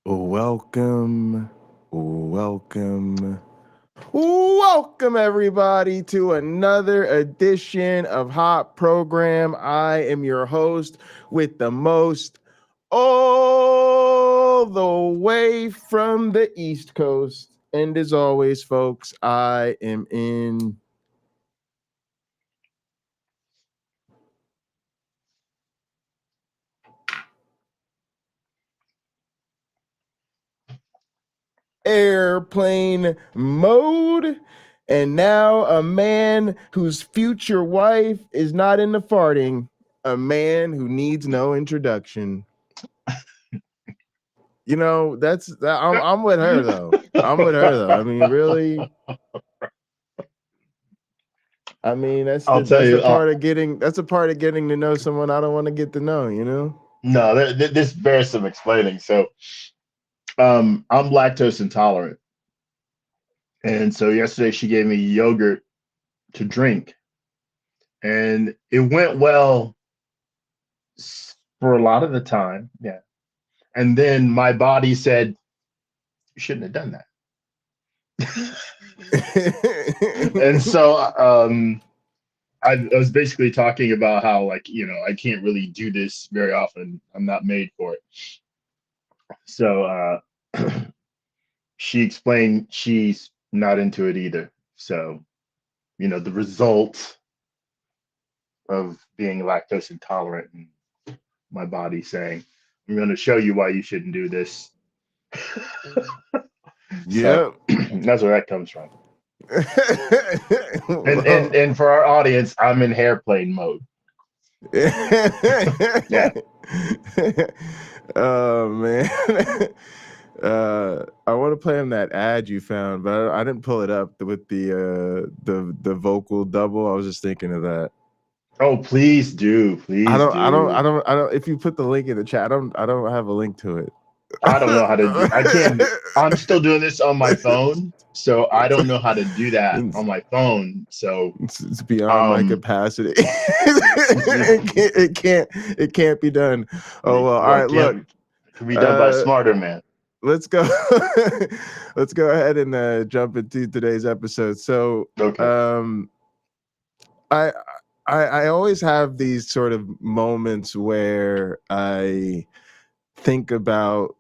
Welcome, welcome, welcome everybody to another edition of Hot Program. I am your host with the most, all the way from the East Coast. And as always, folks, I am in airplane mode. And now a man whose future wife is not into farting, a man who needs no introduction. You know, I'm with her though. I'm with her though. I mean, really. I mean, I'll tell that's the you. part of getting to know someone I don't want to get to know, you know? No, this bears some explaining. So, I'm lactose intolerant, and so yesterday she gave me yogurt to drink, and it went well for a lot of the time. Yeah, and then my body said you shouldn't have done that, and so I was basically talking about how, like, I can't really do this very often. I'm not made for it. So she explained she's not into it either. So, the result of being lactose intolerant and my body saying, I'm going to show you why you shouldn't do this. So Yep. that's where that comes from. And, and Well, and for our audience, I'm in airplane mode. Yeah. Oh man. I want to play him that ad you found, but I didn't pull it up with the vocal double. I was just thinking of that. Oh, please do. Please do. I don't. If you put the link in the chat, I don't have a link to it. I don't know how to do. I can't. I'm still doing this on my phone, so I don't know how to do that on my phone. So, it's beyond my um, capacity. It can't be done. Oh well. All well, right. Look. it can be done by a Uh, smarter man. let's go. Let's go ahead and jump into today's episode. So, Okay. I I always have these sort of moments where I think about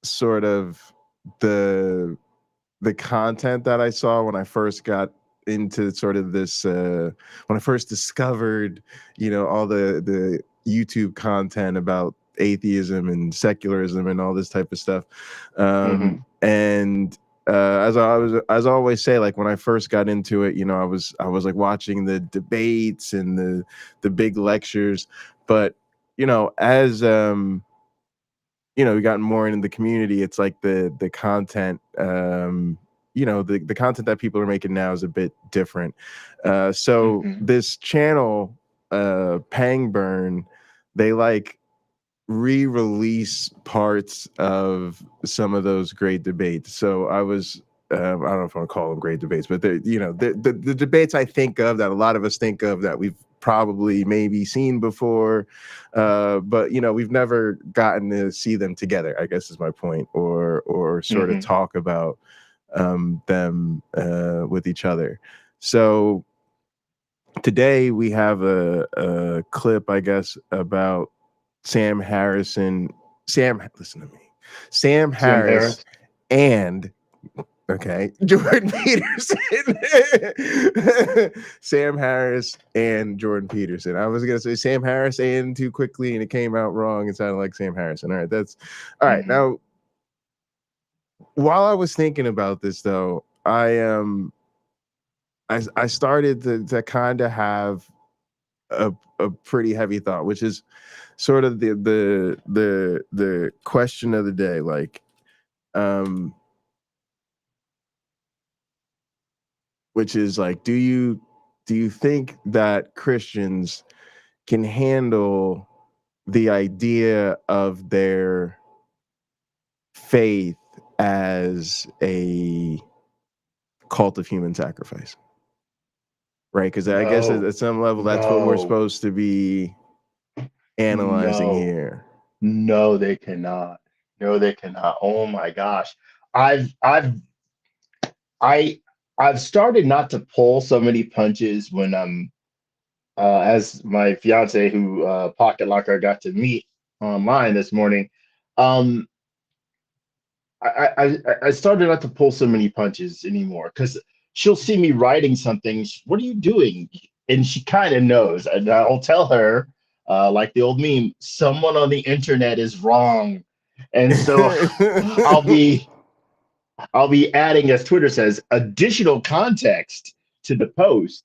sort of the the content that I saw when I first got into sort of this when I first discovered, all the YouTube content about atheism and secularism and all this type of stuff. Mm-hmm. And as I always say, like when I first got into it, I was like watching the debates and the big lectures, but as we gotten more into the community, it's like the content, the content that people are making now is a bit different. So Mm-hmm. this channel, Pangburn, they like re-release parts of some of those great debates. So I don't know if I want to call them great debates, but the debates I think of that a lot of us think of that we've probably maybe seen before, but we've never gotten to see them together, I guess is my point, or sort of Mm-hmm. talk about them with each other. So today we have a clip, I guess, about Sam Harrison. Listen to me. Sam Sam Harris Harris. and Jordan Peterson. Sam Harris and Jordan Peterson. I was gonna say Sam Harris and too quickly, and it came out wrong. It sounded like Sam Harrison. All right, that's all right. Mm-hmm. Now, while I was thinking about this, though, I started to kind of have a pretty heavy thought, which is sort of the question of the day, like, um, which is like, do you think that Christians can handle the idea of their faith as a cult of human sacrifice? Right? Because I guess No. at some level, that's what we're No. supposed to be analyzing No. here. No, they cannot. No, they cannot. Oh my gosh. I've I've I I've started not to pull so many punches when as my fiance who Pocket Locker got to meet online this morning. Um I started not to pull so many punches anymore because she'll see me writing something. What are you doing? And she kind of knows. And I'll tell her, like the old meme, someone on the internet is wrong. And so I'll be I'll be adding, as Twitter says, additional context to the post,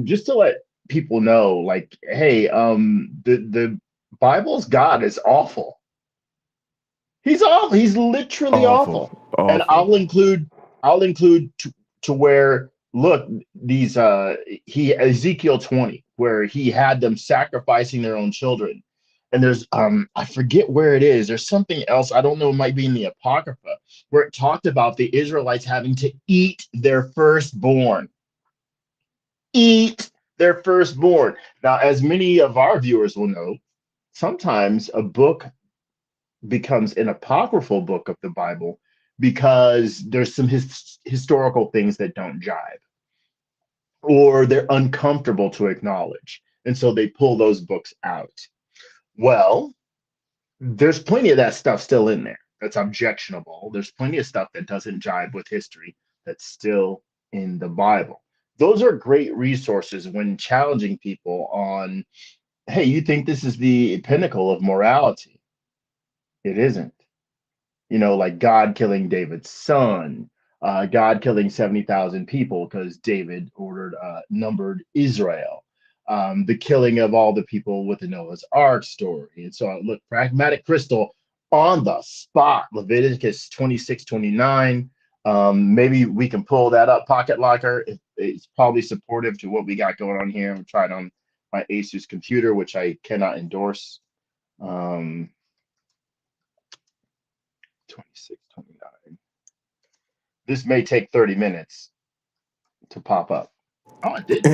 just to let people know, like, hey, the Bible's God is awful. He's awful. He's literally Awful, awful. And awful. I'll include to where look these he Ezekiel 20 where he had them sacrificing their own children. And there's I forget where it is. There's something else. I don't know. It might be in the Apocrypha where it talked about the Israelites having to eat their firstborn. Eat their firstborn. Now, as many of our viewers will know, sometimes a book becomes an apocryphal book of the Bible because there's some historical things that don't jive or they're uncomfortable to acknowledge. And so they pull those books out. Well, there's plenty of that stuff still in there that's objectionable. There's plenty of stuff that doesn't jive with history that's still in the Bible. Those are great resources when challenging people on, hey, you think this is the pinnacle of morality? It isn't. You know, like God killing David's son, God killing 70,000 people because David ordered numbered Israel, the killing of all the people with the Noah's Ark story. And so, look, Pragmatic Crystal on the spot, Leviticus 26:29. Maybe we can pull that up, Pocket Locker. It's probably supportive to what we got going on here. I'm trying on my Asus computer, which I cannot endorse. 26:29. This may take 30 minutes to pop up. Oh, it did.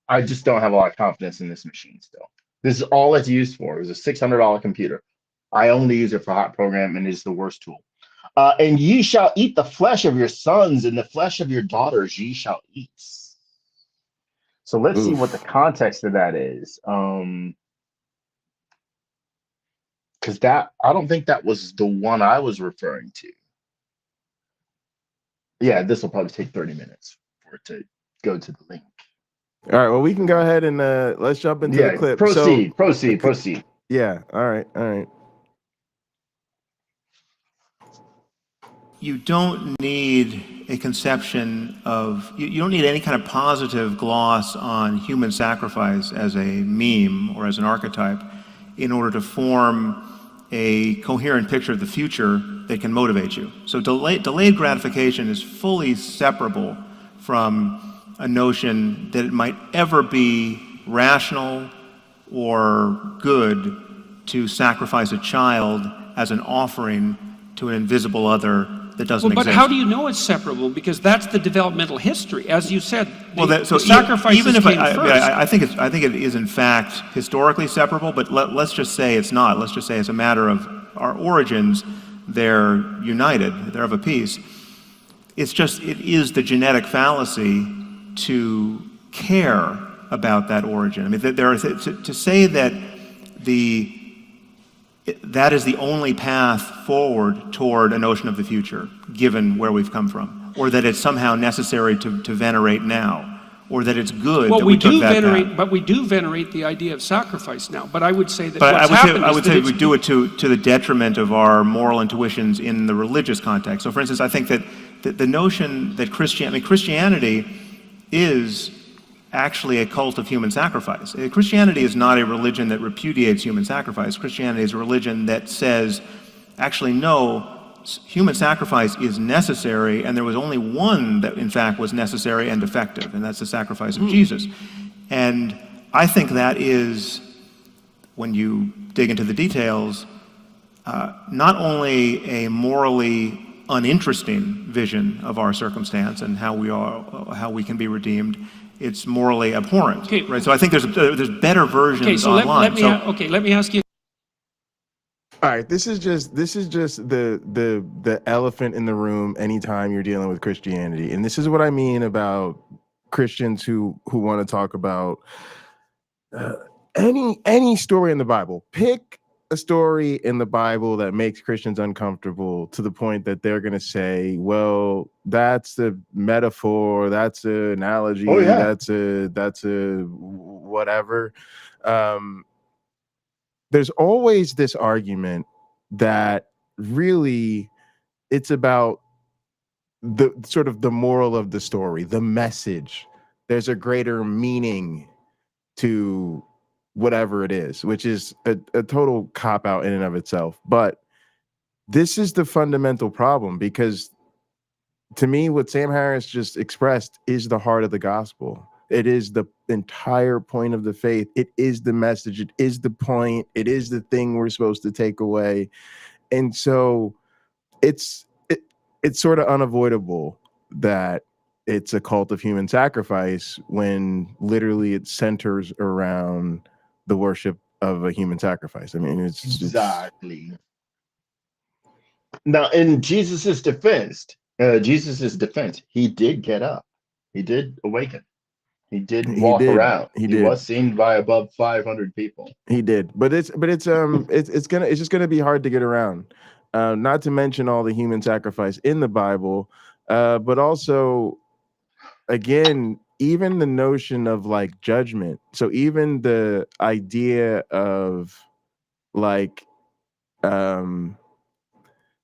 I just don't have a lot of confidence in this machine still. This is all it's used for. It was a $600 computer. I only use it for hot program, and it's the worst tool. And ye shall eat the flesh of your sons, and the flesh of your daughters ye shall eat. So let's see what the context of that is. Because that, I don't think that was the one I was referring to. Yeah, this will probably take 30 minutes for it to go to the link. All right, well, we can go ahead and let's jump into the clip. Proceed. Yeah, all right. You don't need a conception of, you don't need any kind of positive gloss on human sacrifice as a meme or as an archetype in order to form a coherent picture of the future that can motivate you. So delayed gratification is fully separable from a notion that it might ever be rational or good to sacrifice a child as an offering to an invisible other that doesn't exist. But how do you know it's separable? Because that's the developmental history, as you said. So sacrifices even if came first. I think it is in fact historically separable, but let's just say it's not. Let's just say it's a matter of our origins. They're united. They're of a piece. It is the genetic fallacy to care about that origin. I mean, to say that that is the only path forward toward a notion of the future, given where we've come from, or that it's somehow necessary to venerate now, or that it's good that we took that path. But we do venerate the idea of sacrifice now. But I would say that I would say we do it to the detriment of our moral intuitions in the religious context. So, for instance, I think that the notion that Christianity is actually a cult of human sacrifice. Christianity is not a religion that repudiates human sacrifice. Christianity is a religion that says, actually, no, human sacrifice is necessary, and there was only one that, in fact, was necessary and effective, and that's the sacrifice of Jesus. And I think that is, when you dig into the details, not only a morally uninteresting vision of our circumstance and how we can be redeemed, it's morally abhorrent, right? So I think there's better versions online. Let me ask you. All right, this is just the elephant in the room anytime you're dealing with Christianity. And this is what I mean about Christians who want to talk about uh, any story in the Bible. Pick a story in the Bible that makes Christians uncomfortable to the point that they're going to say, well, that's a metaphor, that's an analogy, Oh, yeah. that's a whatever. There's always this argument that really it's about the sort of the moral of the story, the message. There's a greater meaning to whatever it is, which is a total cop out in and of itself. But this is the fundamental problem, because to me, what Sam Harris just expressed is the heart of the gospel. It is the entire point of the faith. It is the message. It is the point. It is the thing we're supposed to take away. And so it's sort of unavoidable that it's a cult of human sacrifice when literally it centers around the worship of a human sacrifice. I mean, it's Exactly. Now, in Jesus's defense, he did get up. He did awaken. He did walk around. He He did. was seen by above 500 people. He did, but it's just gonna be hard to get around. Not to mention all the human sacrifice in the Bible, but also, again, even the notion of like judgment. So even the idea of like,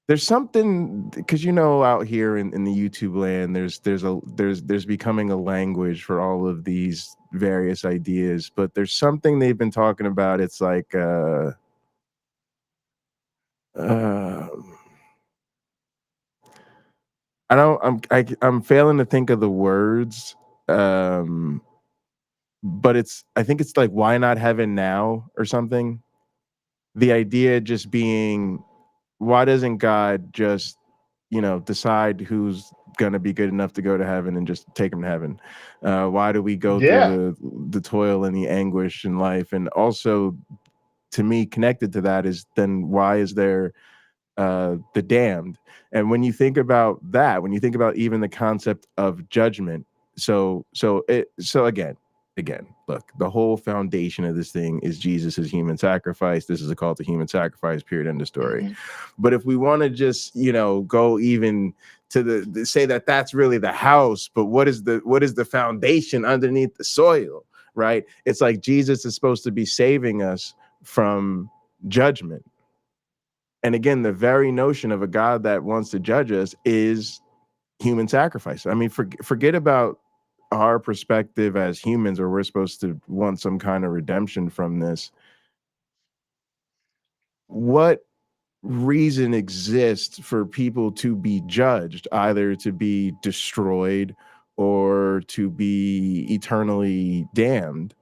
there's something, because out here in the YouTube land, there's becoming a language for all of these various ideas, but there's something they've been talking about. It's like I'm failing to think of the words, but I think it's like, why not heaven now or something. The idea just being, why doesn't God just decide who's gonna be good enough to go to heaven and just take them to heaven? Why do we go through the toil and the anguish in life? And also, to me, connected to that is, then why is there the damned? And when you think about that, when you think about even the concept of judgment, so again, look, the whole foundation of this thing is Jesus' human sacrifice. This is a call to human sacrifice, period, end of story. But if we want to just go even to say that that's really the house, but what is the foundation underneath the soil, right? It's like Jesus is supposed to be saving us from judgment. And again, the very notion of a God that wants to judge us is human sacrifice. I mean, forget about our perspective as humans, or we're supposed to want some kind of redemption from this. What reason exists for people to be judged, either to be destroyed or to be eternally damned,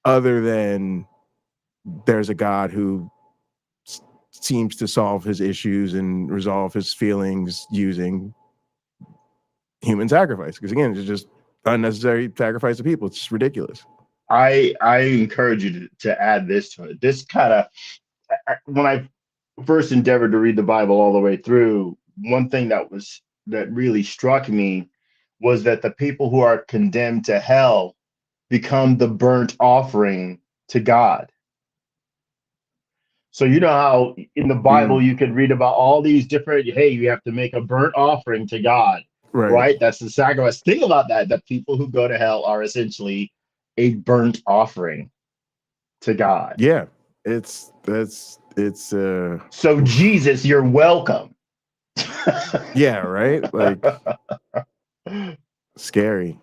other than there's a God who seems to solve his issues and resolve his feelings using human sacrifice? Because again, it's just unnecessary sacrifice of people. It's just ridiculous. I encourage you to add this to it. This kind of, when I first endeavored to read the Bible all the way through, one thing that really struck me was that the people who are condemned to hell become the burnt offering to God. So you know how in the Bible you could read about all these different, hey, you have to make a burnt offering to God, right? That's the sacrifice. Think about that. The people who go to hell are essentially a burnt offering to God. Yeah, it's so Jesus, you're welcome. Yeah, right? Like, scary.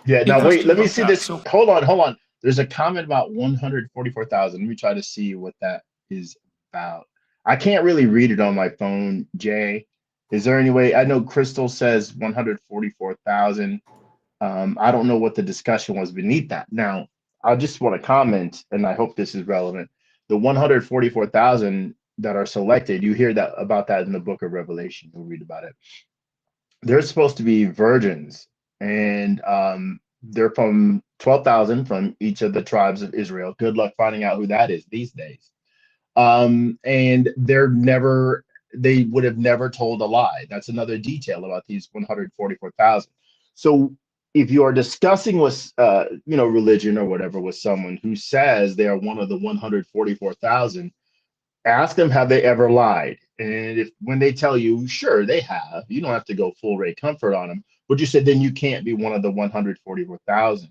Yeah, now wait, let me see this. Hold on. There's a comment about 144,000. Let me try to see what that is about. I can't really read it on my phone, Jay. Is there any way? I know Crystal says 144,000. I don't know what the discussion was beneath that. Now, I just want to comment, and I hope this is relevant. The 144,000 that are selected, you hear that about that in the book of Revelation. You'll read about it. They're supposed to be virgins, and they're from 12,000 from each of the tribes of Israel. Good luck finding out who that is these days. And they would have never told a lie. That's another detail about these 144,000. So if you are discussing with religion or whatever with someone who says they are one of the 144,000, ask them, have they ever lied? And when they tell you, sure, they have, you don't have to go full Ray Comfort on them, but you said, then you can't be one of the 144,000.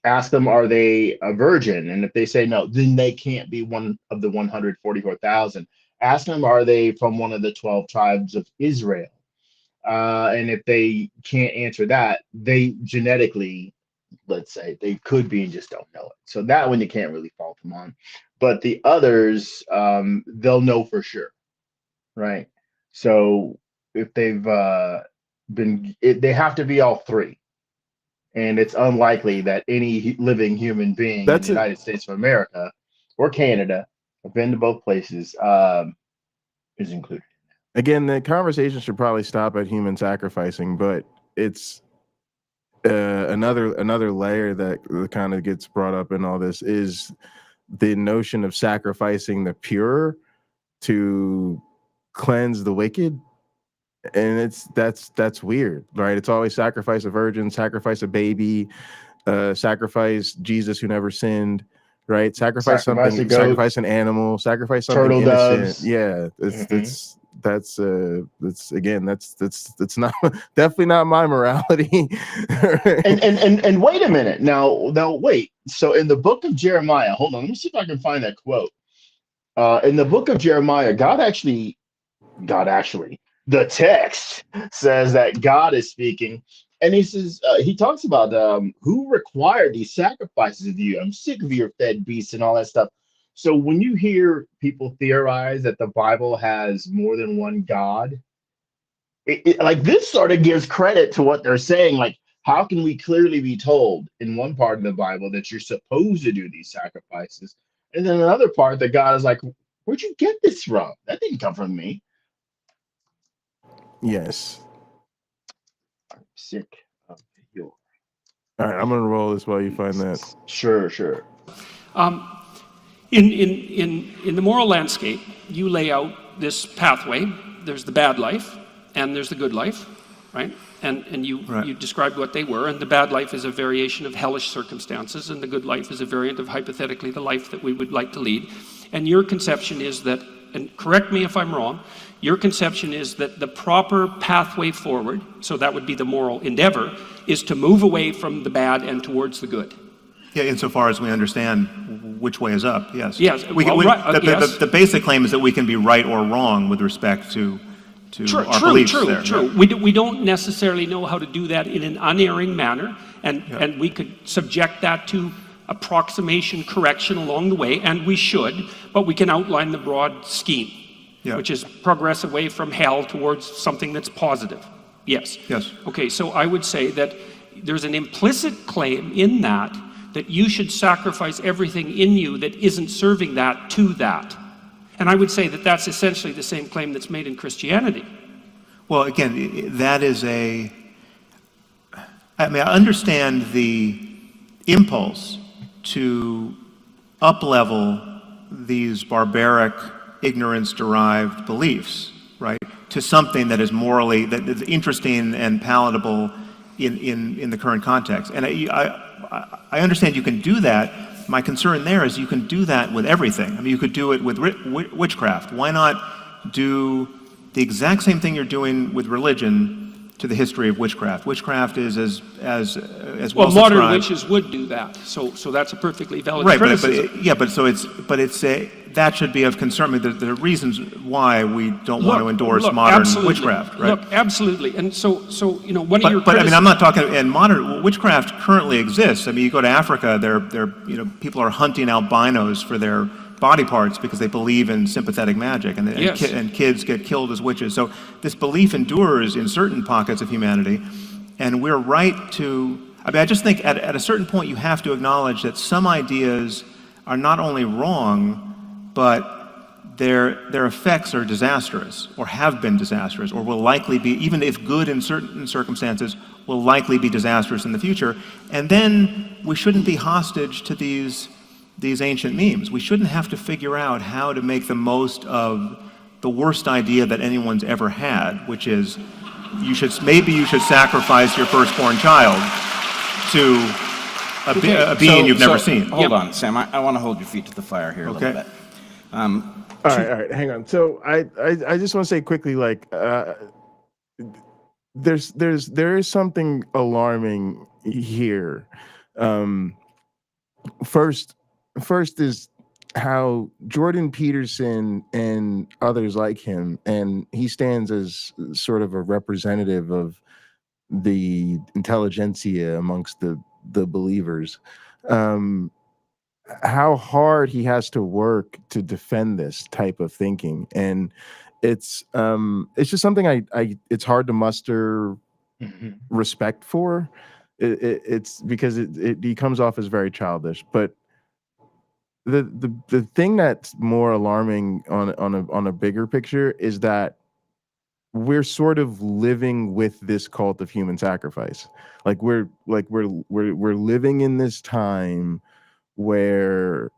Ask them, are they a virgin? And if they say no, then they can't be one of the 144,000. Ask them, are they from one of the 12 tribes of Israel? And if they can't answer that, they genetically, let's say, they could be and just don't know it. So that one you can't really fault them on. But the others, they'll know for sure, right? So if they've they have to be all three. And it's unlikely that any living human being in the United States of America or Canada, I've been to both places, is included. Again, the conversation should probably stop at human sacrificing, but it's another layer that kind of gets brought up in all this is the notion of sacrificing the pure to cleanse the wicked. And that's weird, right? It's always sacrifice a virgin, sacrifice a baby, sacrifice Jesus who never sinned, right? Sacrifice something, sacrifice an animal, sacrifice something turtle innocent. doves. Yeah, that's not definitely not my morality. and wait a minute. Now wait. So in the book of Jeremiah, hold on, let me see if I can find that quote. In the book of Jeremiah, God actually, the text says that God is speaking, and he says, he talks about who required these sacrifices of you. I'm sick of your fed beasts and all that stuff. So when you hear people theorize that the Bible has more than one God, like this sort of gives credit to what they're saying. Like, how can we clearly be told in one part of the Bible that you're supposed to do these sacrifices, and then another part that God is like, where'd you get this from? That didn't come from me. Yes. I'm sick of your. All right, I'm gonna roll this while you find that. Sure. In the moral landscape, you lay out this pathway. There's the bad life, and there's the good life, right? And you described what they were, and the bad life is a variation of hellish circumstances, and the good life is a variant of hypothetically the life that we would like to lead. And your conception is that, and correct me if I'm wrong, your conception is that the proper pathway forward, so that would be the moral endeavor, is to move away from the bad and towards the good. Yeah, insofar as we understand which way is up, yes. Yes. The basic claim is that we can be right or wrong with respect to our beliefs there. True. We don't necessarily know how to do that in an unerring manner, and we could subject that to approximation correction along the way, and we should, but we can outline the broad scheme, which is progress away from hell towards something that's positive. Yes. Okay, so I would say that there's an implicit claim in that you should sacrifice everything in you that isn't serving that to that. And I would say that that's essentially the same claim that's made in Christianity. Well, again, that is I understand the impulse to up-level these barbaric, ignorance-derived beliefs, right, to something that is morally, that is interesting and palatable in the current context. And I understand you can do that. My concern there is you can do that with everything. I mean, you could do it with witchcraft. Why not do the exact same thing you're doing with religion to the history of witchcraft? Witchcraft is as well modern witches would do that. So that's a perfectly valid criticism. That should be of concern. I mean, there are reasons why we don't want to endorse modern witchcraft, right? Look, absolutely. And so one of your I mean, I'm not talking. And modern witchcraft currently exists. I mean, you go to Africa, people are hunting albinos for their body parts because they believe in sympathetic magic, and kids get killed as witches. So this belief endures in certain pockets of humanity, and we're right to. I mean, I just think at a certain point you have to acknowledge that some ideas are not only wrong, but their effects are disastrous, or have been disastrous, or will likely be, even if good in certain circumstances, will likely be disastrous in the future. And then we shouldn't be hostage to these these ancient memes. We shouldn't have to figure out how to make the most of the worst idea that anyone's ever had, which is maybe you should sacrifice your firstborn child to a being you've never seen. Hold on, Sam. I want to hold your feet to the fire here a little bit. All right, hang on. So I just want to say quickly, like, there is something alarming here. First is how Jordan Peterson and others like him, and he stands as sort of a representative of the intelligentsia amongst the believers. How hard he has to work to defend this type of thinking, and it's just something it's hard to muster respect for. It's because he comes off as very childish, but the thing that's more alarming on a bigger picture is that we're sort of living with this cult of human sacrifice. Like we're living in this time where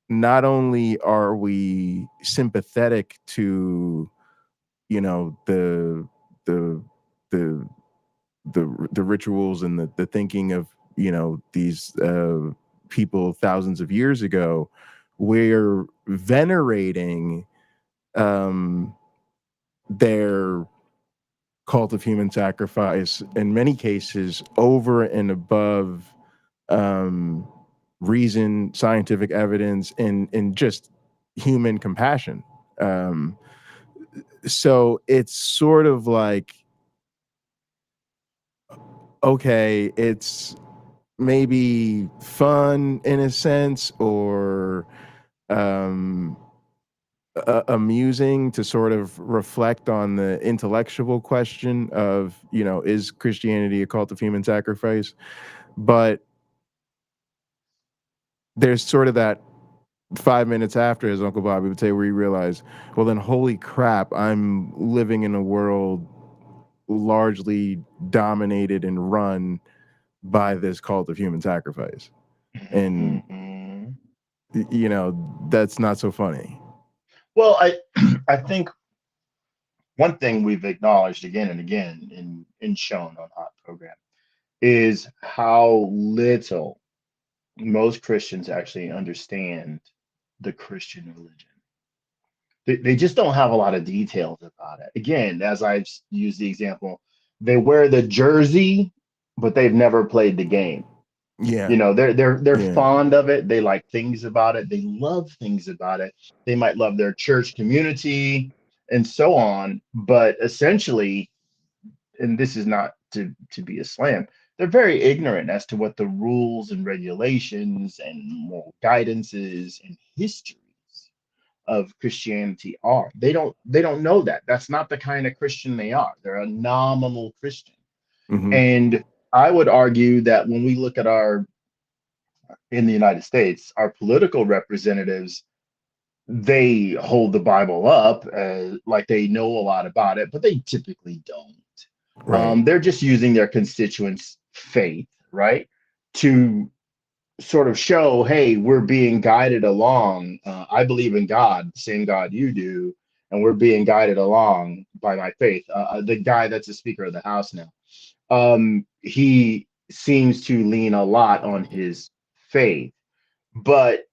not only are we sympathetic to, you know, the rituals and the thinking of, you know, these people thousands of years ago, we're venerating their cult of human sacrifice in many cases over and above reason, scientific evidence, and just human compassion. So it's sort of like, okay, it's maybe fun in a sense, or amusing to sort of reflect on the intellectual question of, you know, is Christianity a cult of human sacrifice? But there's sort of that 5 minutes after, as Uncle Bobby would say, where you realize, well, then holy crap, I'm living in a world largely dominated and run by this cult of human sacrifice. And, you know, that's not so funny. Well, I think one thing we've acknowledged again and again and shown on Hot Program is how little most Christians actually understand the Christian religion. They just don't have a lot of details about it. Again, as I've used the example, they wear the jersey, but they've never played the game. Yeah. You know, they're fond of it. They like things about it. They love things about it. They might love their church community and so on. But essentially, and this is not to be a slam, they're very ignorant as to what the rules and regulations and moral guidances and histories of Christianity are. They don't know that. That's not the kind of Christian they are. They're a nominal Christian. Mm-hmm. And I would argue that when we look at in the United States, our political representatives, they hold the Bible up like they know a lot about it, but they typically don't. Right. They're just using their constituents' faith, right, to sort of show, hey, we're being guided along. I believe in God, the same God you do, and we're being guided along by my faith. The guy that's the Speaker of the House now, he seems to lean a lot on his faith. But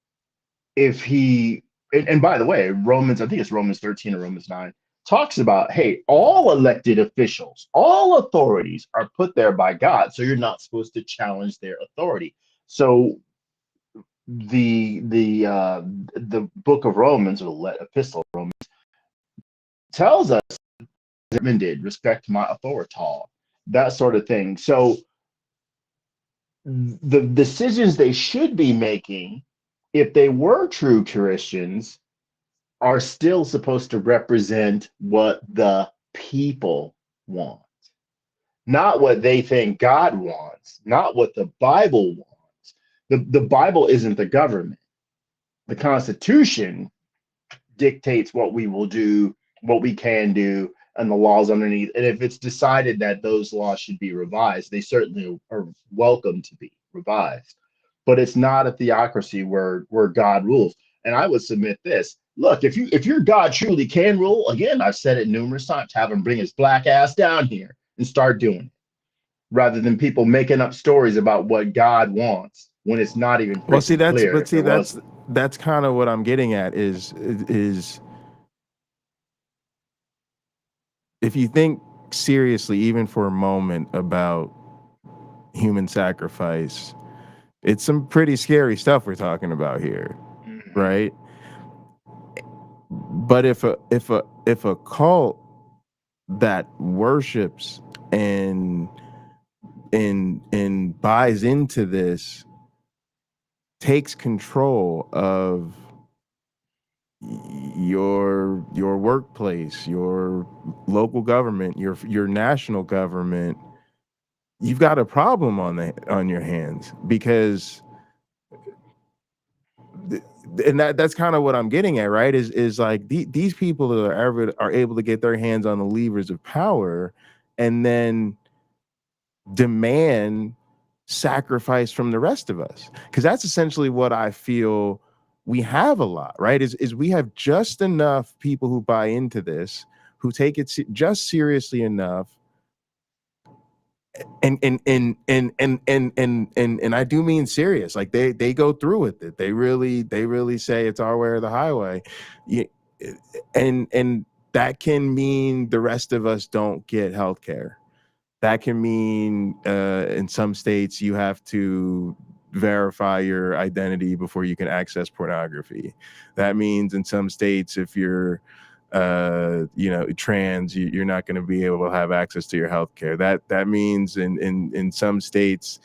if he, and by the way, Romans, I think it's Romans 13 or Romans 9, talks about, hey, all elected officials, all authorities are put there by God. So you're not supposed to challenge their authority. So the book of Romans, or the epistle of Romans, tells us, did respect my authority, that sort of thing. So the decisions they should be making, if they were true Christians, are still supposed to represent what the people want, not what they think God wants, not what the Bible wants. The Bible isn't the government. The Constitution dictates what we will do, what we can do, and the laws underneath. And if it's decided that those laws should be revised, they certainly are welcome to be revised. but it's not a theocracy where God rules. And I would submit this. Look, if your God truly can rule, again, I've said it numerous times, have him bring his black ass down here and start doing it, rather than people making up stories about what God wants when it's not even Well, see, freaking clear if it wasn't. that's kind of what I'm getting at is if you think seriously, even for a moment, about human sacrifice, it's some pretty scary stuff we're talking about here, right? But if a cult that worships and buys into this takes control of your workplace, your local government, your national government, you've got a problem on your hands, because and that's kind of what I'm getting at, right? Is like these people that are able to get their hands on the levers of power and then demand sacrifice from the rest of us, because that's essentially what I feel we have a lot, right? Is we have just enough people who buy into this, who take it just seriously enough, and I do mean serious, like they go through with it, they really say it's our way or the highway. And that can mean the rest of us don't get health care. That can mean in some states you have to verify your identity before you can access pornography. That means in some states, if you're trans, you're not going to be able to have access to your health care. That means in some states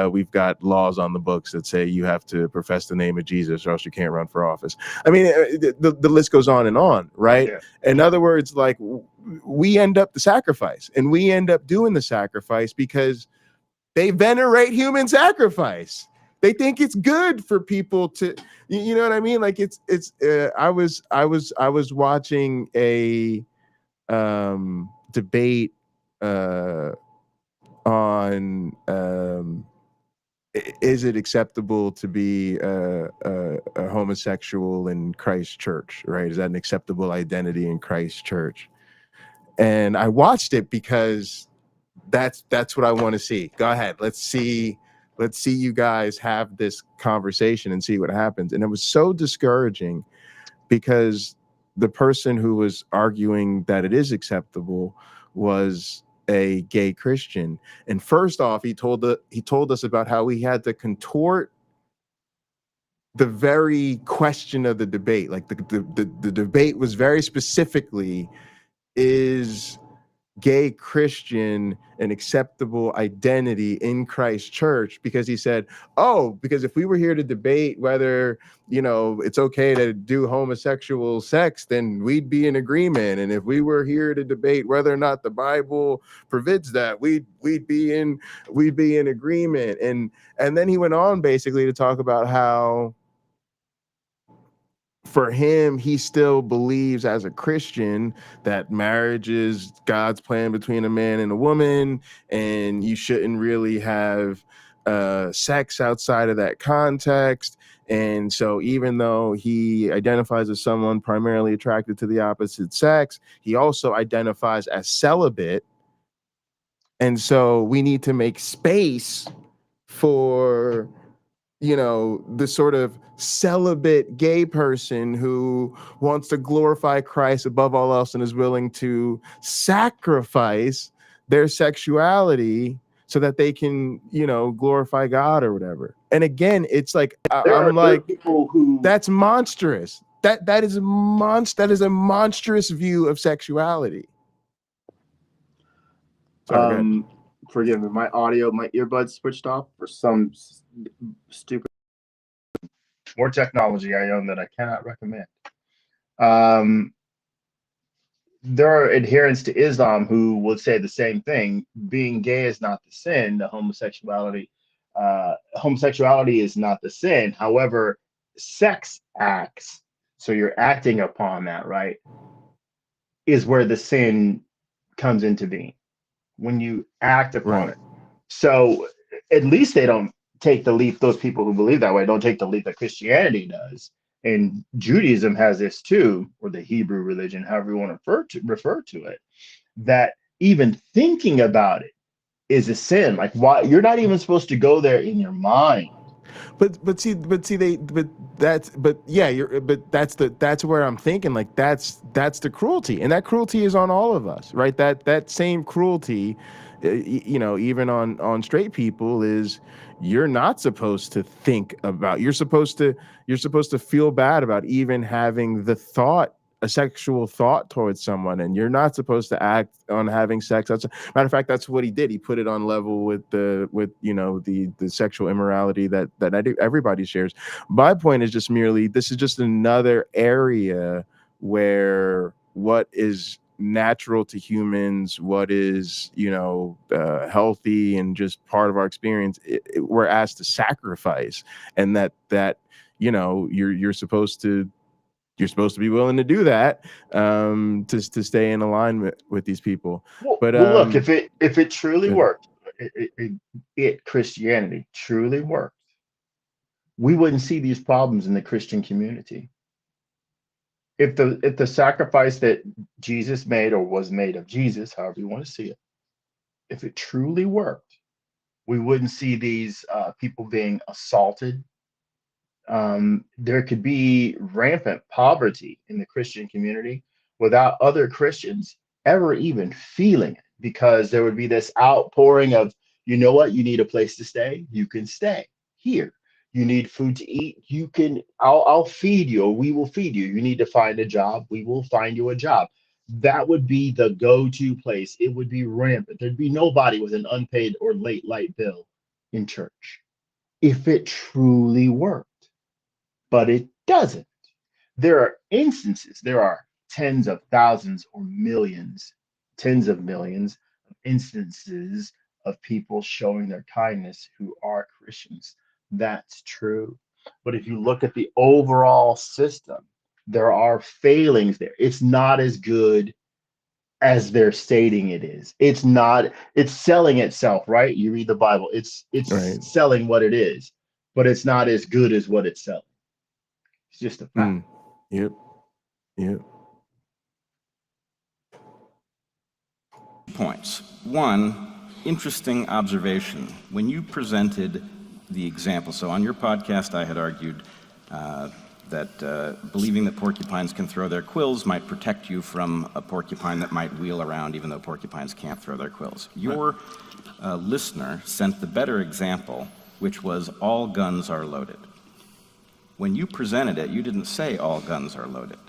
we've got laws on the books that say you have to profess the name of Jesus or else you can't run for office. I mean, the list goes on, right? Yeah. In other words, like, we end up the sacrifice, and we end up doing the sacrifice because they venerate human sacrifice. They think it's good for people to, you know what I mean? Like it's I was watching a debate on is it acceptable to be a homosexual in Christ Church, right? Is that an acceptable identity in Christ Church? And I watched it because that's what I want to see. Go ahead. Let's see you guys have this conversation and see what happens. And it was so discouraging because the person who was arguing that it is acceptable was a gay Christian. And first off, he told us about how he had to contort the very question of the debate. Like the debate was very specifically, is gay Christian an acceptable identity in Christ Church? Because he said, because if we were here to debate whether, it's okay to do homosexual sex, then we'd be in agreement. And if we were here to debate whether or not the Bible forbids that, we'd be in agreement. And then he went on basically to talk about how, for him, he still believes as a Christian that marriage is God's plan between a man and a woman, and you shouldn't really have sex outside of that context. And so even though he identifies as someone primarily attracted to the opposite sex, he also identifies as celibate. And so we need to make space for the sort of celibate gay person who wants to glorify Christ above all else and is willing to sacrifice their sexuality so that they can, glorify God or whatever. And again, it's like, I'm like, people who, that's monstrous. That is a monstrous view of sexuality. Sorry, forgive me, my earbuds switched off for some stupid. More technology I own that I cannot recommend. There are adherents to Islam who would say the same thing. Being gay is not the sin. The homosexuality is not the sin. However, sex acts, so you're acting upon that, right, is where the sin comes into being, when you act upon it. So at least they don't take the leap. Those people who believe that way don't take the leap that Christianity does. And Judaism has this too, or the Hebrew religion, however you want to refer to it, that even thinking about it is a sin. Like, why you're not even supposed to go there in your mind. But that's where I'm thinking, like, that's the cruelty, and that cruelty is on all of us, right? That same cruelty, you know, even on straight people, is you're not supposed to think about, you're supposed to feel bad about even having the thought, a sexual thought towards someone, and you're not supposed to act on having sex. Matter of fact, that's what he did. He put it on level with you know, the sexual immorality that everybody shares. My point is just merely, this is just another area where what is natural to humans, what is, you know, healthy and just part of our experience, we're asked to sacrifice, and that you know, you're supposed to be willing to do that, to stay in alignment with these people. But Well, look, if it truly worked, Christianity truly worked, we wouldn't see these problems in the Christian community. If the sacrifice that Jesus made, or was made of Jesus, however you want to see it, if it truly worked, we wouldn't see these people being assaulted. There could be rampant poverty in the Christian community without other Christians ever even feeling it, because there would be this outpouring of, you know what, you need a place to stay, you can stay here. You need food to eat, I'll feed you, or we will feed you. You need to find a job, we will find you a job. That would be the go-to place. It would be rampant. There'd be nobody with an unpaid or late light bill in church if it truly worked. But it doesn't. There are instances, there are tens of thousands or millions, tens of millions of instances of people showing their kindness who are Christians. That's true. But if you look at the overall system, there are failings there. It's not as good as they're stating it is. It's not, it's selling itself, right? You read the Bible, it's right. selling what it is, but it's not as good as what it's selling. It's just a fact. Yep. Points. One, interesting observation. When you presented the example, so on your podcast, I had argued that believing that porcupines can throw their quills might protect you from a porcupine that might wheel around, even though porcupines can't throw their quills. Your listener sent the better example, which was all guns are loaded. When you presented it, you didn't say all guns are loaded.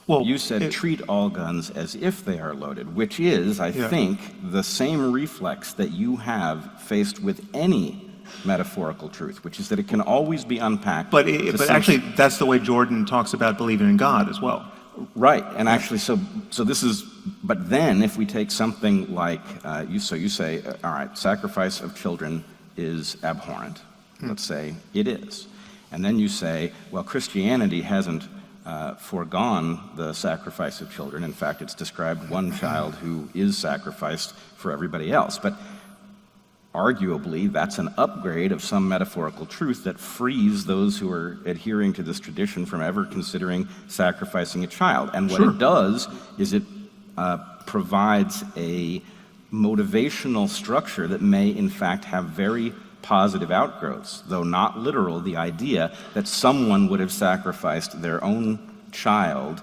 Well, you said treat all guns as if they are loaded, which is, I think, the same reflex that you have faced with any metaphorical truth, which is that it can always be unpacked. But actually, that's the way Jordan talks about believing in God as well. Right, and actually, so this is, but then if we take something like, you say, all right, sacrifice of children is abhorrent. Let's say it is. And then you say, well, Christianity hasn't foregone the sacrifice of children. In fact, it's described one child who is sacrificed for everybody else. But arguably, that's an upgrade of some metaphorical truth that frees those who are adhering to this tradition from ever considering sacrificing a child. And what it does is it provides a motivational structure that may, in fact, have very positive outgrowths, though not literal. The idea that someone would have sacrificed their own child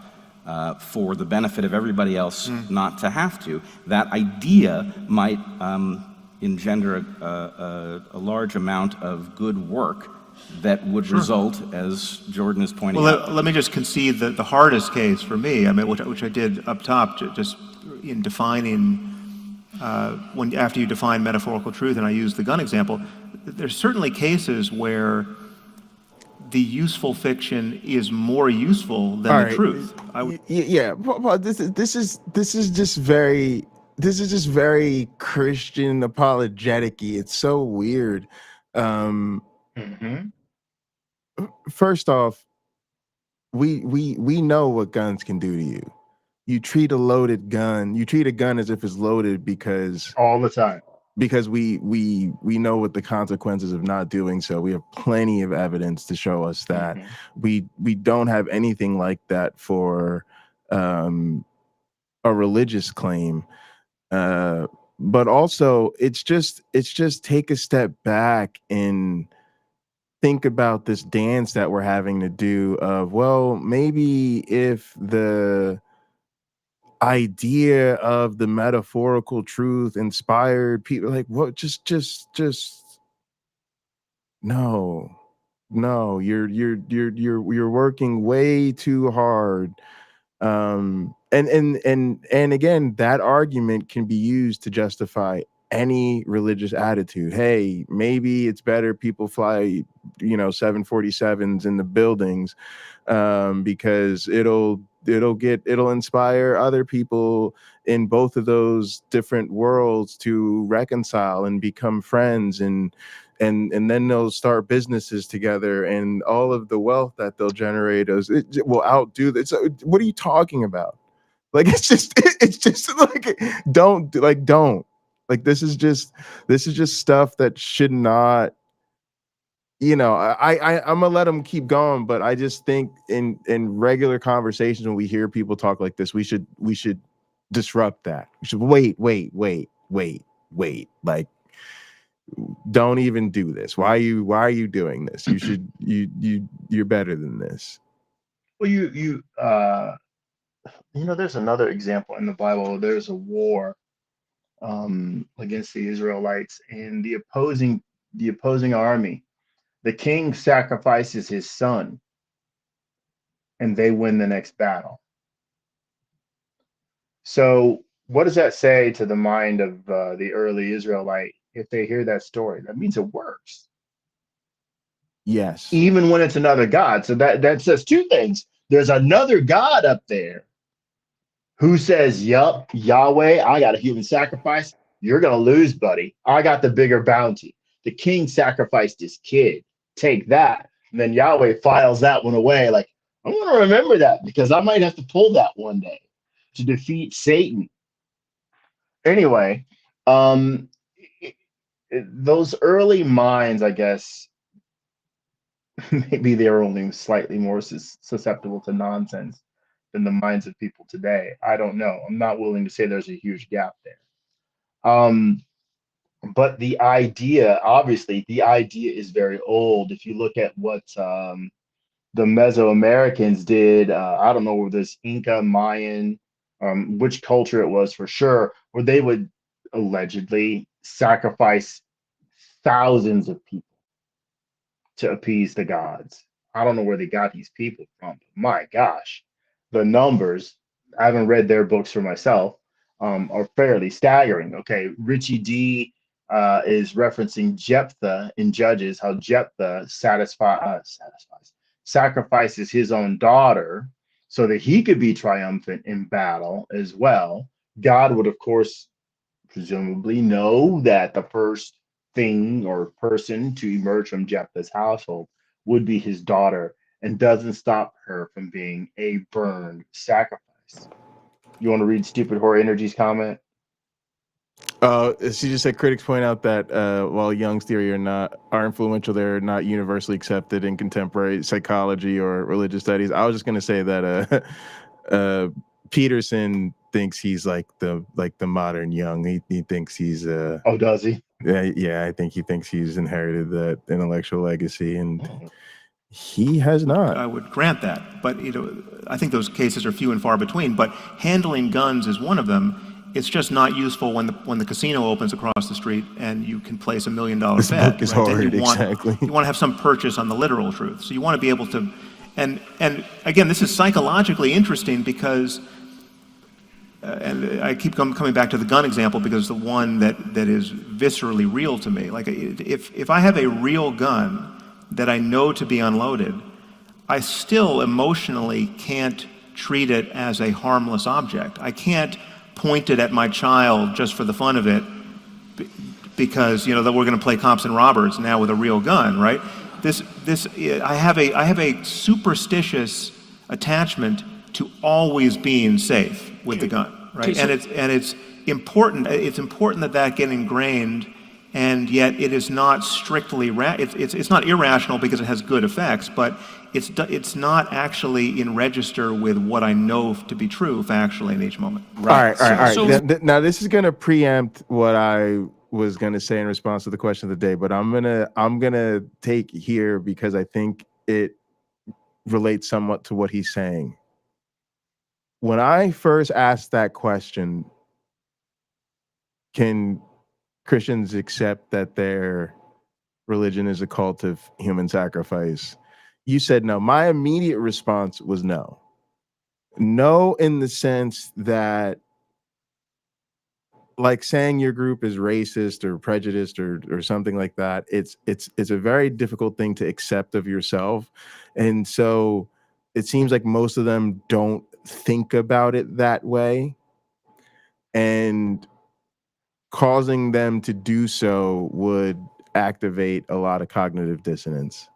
for the benefit of everybody else not to have to, that idea might engender a large amount of good work that would result, as Jordan is pointing out. Let me just concede that the hardest case for me, I mean, which I did up top, just in defining, after you define metaphorical truth, and I used the gun example, there's certainly cases where the useful fiction is more useful than the truth. Well, this is just very Christian apologetic-y. It's so weird. First off, we know what guns can do to you. You treat a gun as if it's loaded because all the time. because we know what the consequences of not doing so. We have plenty of evidence to show us that we don't have anything like that for a religious claim. But also it's just take a step back and think about this dance that we're having to do of, well, maybe if the idea of the metaphorical truth inspired people, like, what, just no, you're working way too hard. And again, that argument can be used to justify any religious attitude. Hey, maybe it's better people fly 747s in the buildings, because it'll inspire other people in both of those different worlds to reconcile and become friends, and then they'll start businesses together, and all of the wealth that they'll generate it will outdo this. So what are you talking about? Like, it's just like, don't this is just stuff that should not, I'm gonna let them keep going, but I just think in regular conversations, when we hear people talk like this, we should disrupt that. We should wait. Like, don't even do this. Why are you doing this? You should you're better than this. Well, there's another example in the Bible. There's a war against the Israelites, and the opposing army. The king sacrifices his son, and they win the next battle. So what does that say to the mind of the early Israelite if they hear that story? That means it works. Yes. Even when it's another God. So that says two things. There's another God up there who says, yup, Yahweh, I got a human sacrifice. You're going to lose, buddy. I got the bigger bounty. The king sacrificed his kid. Take that. And then Yahweh files that one away. Like, I'm going to remember that because I might have to pull that one day to defeat Satan. Anyway, those early minds, I guess, maybe they're only slightly more susceptible to nonsense than the minds of people today. I don't know. I'm not willing to say there's a huge gap there. But the idea, obviously, is very old. If you look at what the Mesoamericans did, I don't know whether it's Inca, Mayan, which culture it was for sure, where they would allegedly sacrifice thousands of people to appease the gods. I don't know where they got these people from. My gosh, the numbers, I haven't read their books for myself, are fairly staggering. Okay, Richie D is referencing Jephthah in Judges, how Jephthah sacrifices his own daughter so that he could be triumphant in battle as well. God would, of course, presumably know that the first thing or person to emerge from Jephthah's household would be his daughter, and doesn't stop her from being a burned sacrifice. You want to read Stupid Horror Energy's comment? She just said critics point out that while Jung's theory are influential, they're not universally accepted in contemporary psychology or religious studies. I was just going to say that Peterson thinks he's like the modern Jung. He thinks he's oh, does he? Yeah, I think he thinks he's inherited that intellectual legacy, and he has not. I would grant that, but I think those cases are few and far between. But handling guns is one of them. It's just not useful when the casino opens across the street and you can place $1 million bet. This book is hard, exactly. You want to have some purchase on the literal truth. So you want to be able to, and again, this is psychologically interesting because, and I keep coming back to the gun example because it's the one that is viscerally real to me. Like if I have a real gun that I know to be unloaded, I still emotionally can't treat it as a harmless object. I can't point it at my child just for the fun of it because that we're going to play cops and robbers now with a real gun, right? I have a superstitious attachment to always being safe with the gun, right? And important. It's important that that get ingrained, and yet it is not strictly it's not irrational because it has good effects, but it's not actually in register with what I know to be true factually in each moment. Right. All right. So- Now this is gonna preempt what I was gonna say in response to the question of the day, but I'm gonna take here because I think it relates somewhat to what he's saying. When I first asked that question, can Christians accept that their religion is a cult of human sacrifice? You said no. My immediate response was no. No, in the sense that, like, saying your group is racist or prejudiced or something like that, it's a very difficult thing to accept of yourself. And so it seems like most of them don't think about it that way. And causing them to do so would activate a lot of cognitive dissonance.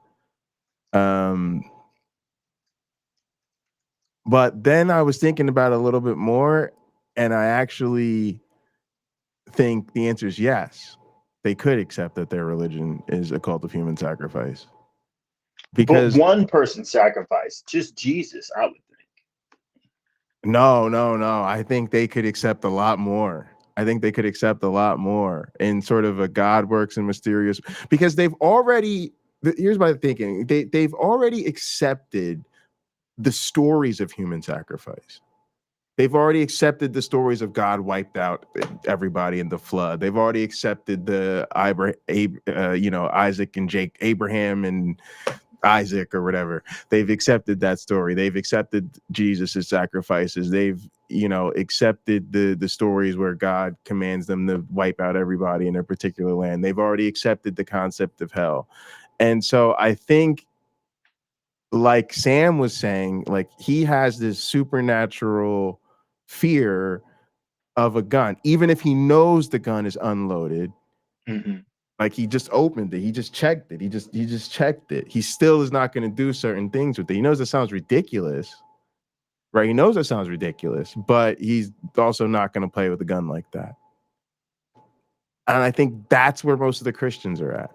But then I was thinking about it a little bit more, and I actually think the answer is yes. They could accept that their religion is a cult of human sacrifice. Because but one person sacrificed, just Jesus, I would think. no. I think they could accept a lot more. I think they could accept a lot more in sort of a God works in mysterious, because they've already, here's my thinking, they've already accepted the stories of human sacrifice. They've already accepted the stories of God wiped out everybody in the flood. They've already accepted the Isaac and Abraham and Isaac or whatever. They've accepted that story. They've accepted Jesus's sacrifices. They've accepted the stories where God commands them to wipe out everybody in a particular land. They've already accepted the concept of hell. And so I think, like Sam was saying, like, he has this supernatural fear of a gun, even if he knows the gun is unloaded. Mm-hmm. Like, he just opened it, he just checked it, he just checked it. He still is not going to do certain things with it. He knows it sounds ridiculous, right? He knows it sounds ridiculous, but he's also not going to play with a gun like that. And I think that's where most of the Christians are at.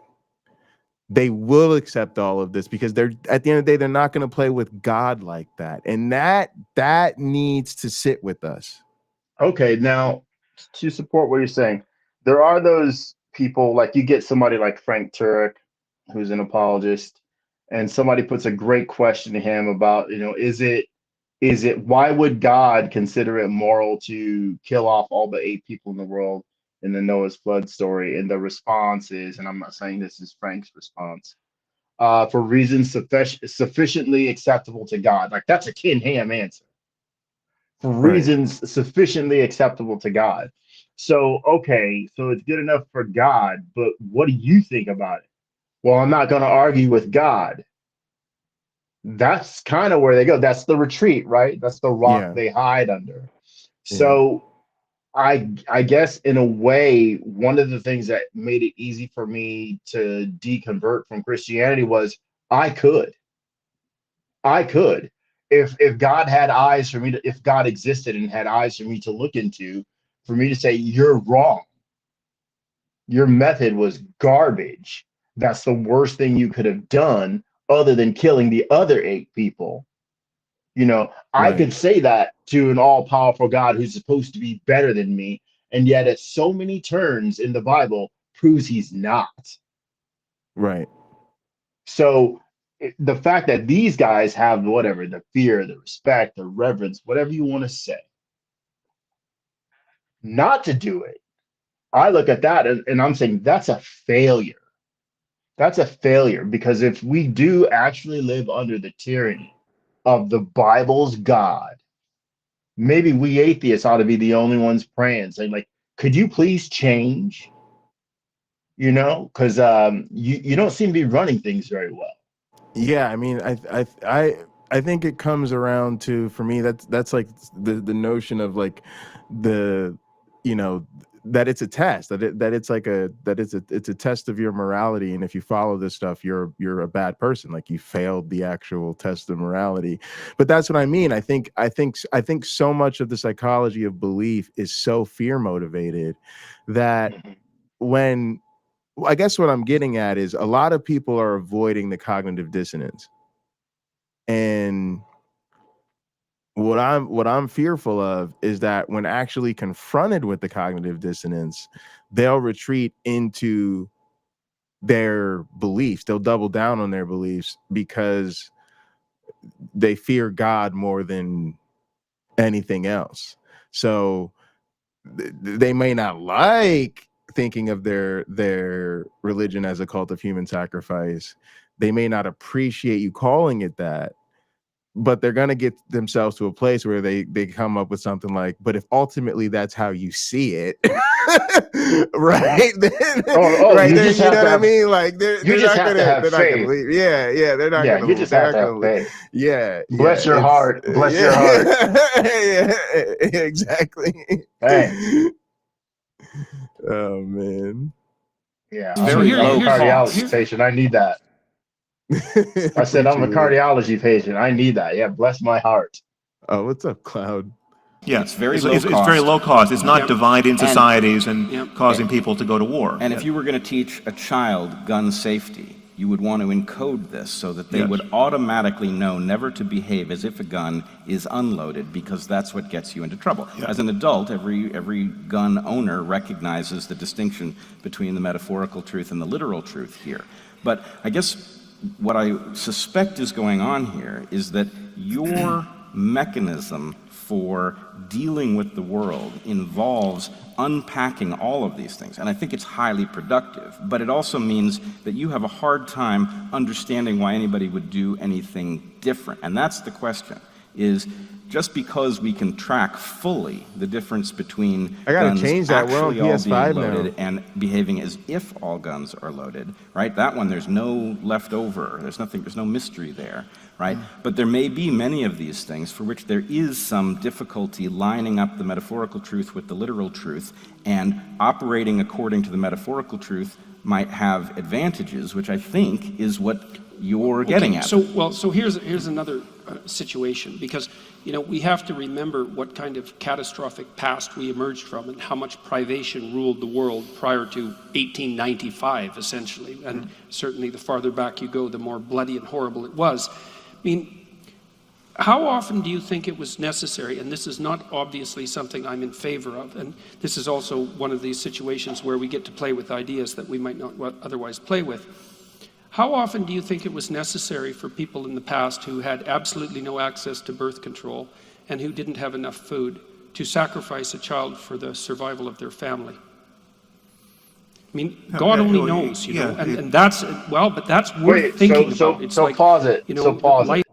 They will accept all of this because they're, at the end of the day, they're not going to play with God like that. And that needs to sit with us. Okay, now to support what you're saying, there are those people, like you get somebody like Frank Turek, who's an apologist, and somebody puts a great question to him about, is it why would God consider it moral to kill off all the 8 people in the world in the Noah's flood story? And the response is, and I'm not saying this is Frank's response, for reasons sufficiently acceptable to God. Like, that's a Ken Ham answer. For reasons sufficiently acceptable to God. So, okay, so it's good enough for God, but what do you think about it? Well, I'm not going to argue with God. That's kind of where they go. That's the retreat, right? That's the rock they hide under. So I guess in a way, one of the things that made it easy for me to deconvert from Christianity was I could. If God had eyes for me to, if God existed and had eyes for me to look into, for me to say, you're wrong. Your method was garbage. That's the worst thing you could have done other than killing the other 8 people. I could say that to an all-powerful God who's supposed to be better than me, and yet at so many turns in the Bible proves he's not. Right. So the fact that these guys have whatever, the fear, the respect, the reverence, whatever you want to say, not to do it, I look at that and I'm saying that's a failure. That's a failure, because if we do actually live under the tyranny of the Bible's God, maybe we atheists ought to be the only ones praying, saying, like, could you please change? Because you don't seem to be running things very well. Yeah, I mean, I think it comes around to, for me, that's like the notion of, like, the that it's a test, it's a test of your morality, and if you follow this stuff, you're a bad person, like you failed the actual test of morality. But that's what I mean. I think so much of the psychology of belief is so fear motivated that when I guess what I'm getting at is a lot of people are avoiding the cognitive dissonance, and what I'm fearful of is that when actually confronted with the cognitive dissonance, they'll retreat into their beliefs. They'll double down on their beliefs because they fear God more than anything else. So they may not like thinking of their religion as a cult of human sacrifice. They may not appreciate you calling it that, but they're going to get themselves to a place where they come up with something like, but if ultimately that's how you see it, right? Right you there, just you have know to what I have, mean? Like you just have to have they're not gonna faith. leave. Yeah, they're not Yeah, you gonna just have to have leave. faith. Yeah, Bless your it's heart. Bless your heart. yeah, exactly. Hey. Oh man. Yeah, It's very I'm a low cardiology cost. patient. I need that. I said I'm a cardiology patient. I need that. Yeah, bless my heart. Oh, what's up, Cloud? Yeah, It's very low it's very cost. low cost. It's not Yep. dividing societies and Yep. causing people to go to war. And if you were going to teach a child gun safety, you would want to encode this so that they Yes. would automatically know never to behave as if a gun is unloaded, because that's what gets you into trouble. Yeah. As an adult, every gun owner recognizes the distinction between the metaphorical truth and the literal truth here. But I guess what I suspect is going on here is that your mechanism for dealing with the world involves unpacking all of these things. And I think it's highly productive, but it also means that you have a hard time understanding why anybody would do anything different. And that's the question, is just because we can track fully the difference between I gotta guns change that. We're on actually all PS5 being now. loaded and behaving as if all guns are loaded, right? That one, there's no leftover, there's no mystery there, right? But there may be many of these things for which there is some difficulty lining up the metaphorical truth with the literal truth, and operating according to the metaphorical truth might have advantages, which I think is what you're getting at. So here's another situation, because we have to remember what kind of catastrophic past we emerged from and how much privation ruled the world prior to 1895, essentially. And certainly the farther back you go, the more bloody and horrible it was. I mean, how often do you think it was necessary, and this is not obviously something I'm in favor of, and this is also one of these situations where we get to play with ideas that we might not otherwise play with. How often do you think it was necessary for people in the past who had absolutely no access to birth control and who didn't have enough food to sacrifice a child for the survival of their family? I mean, God only knows, and that's, well, but that's worth thinking about. It's like, pause it. Pause life.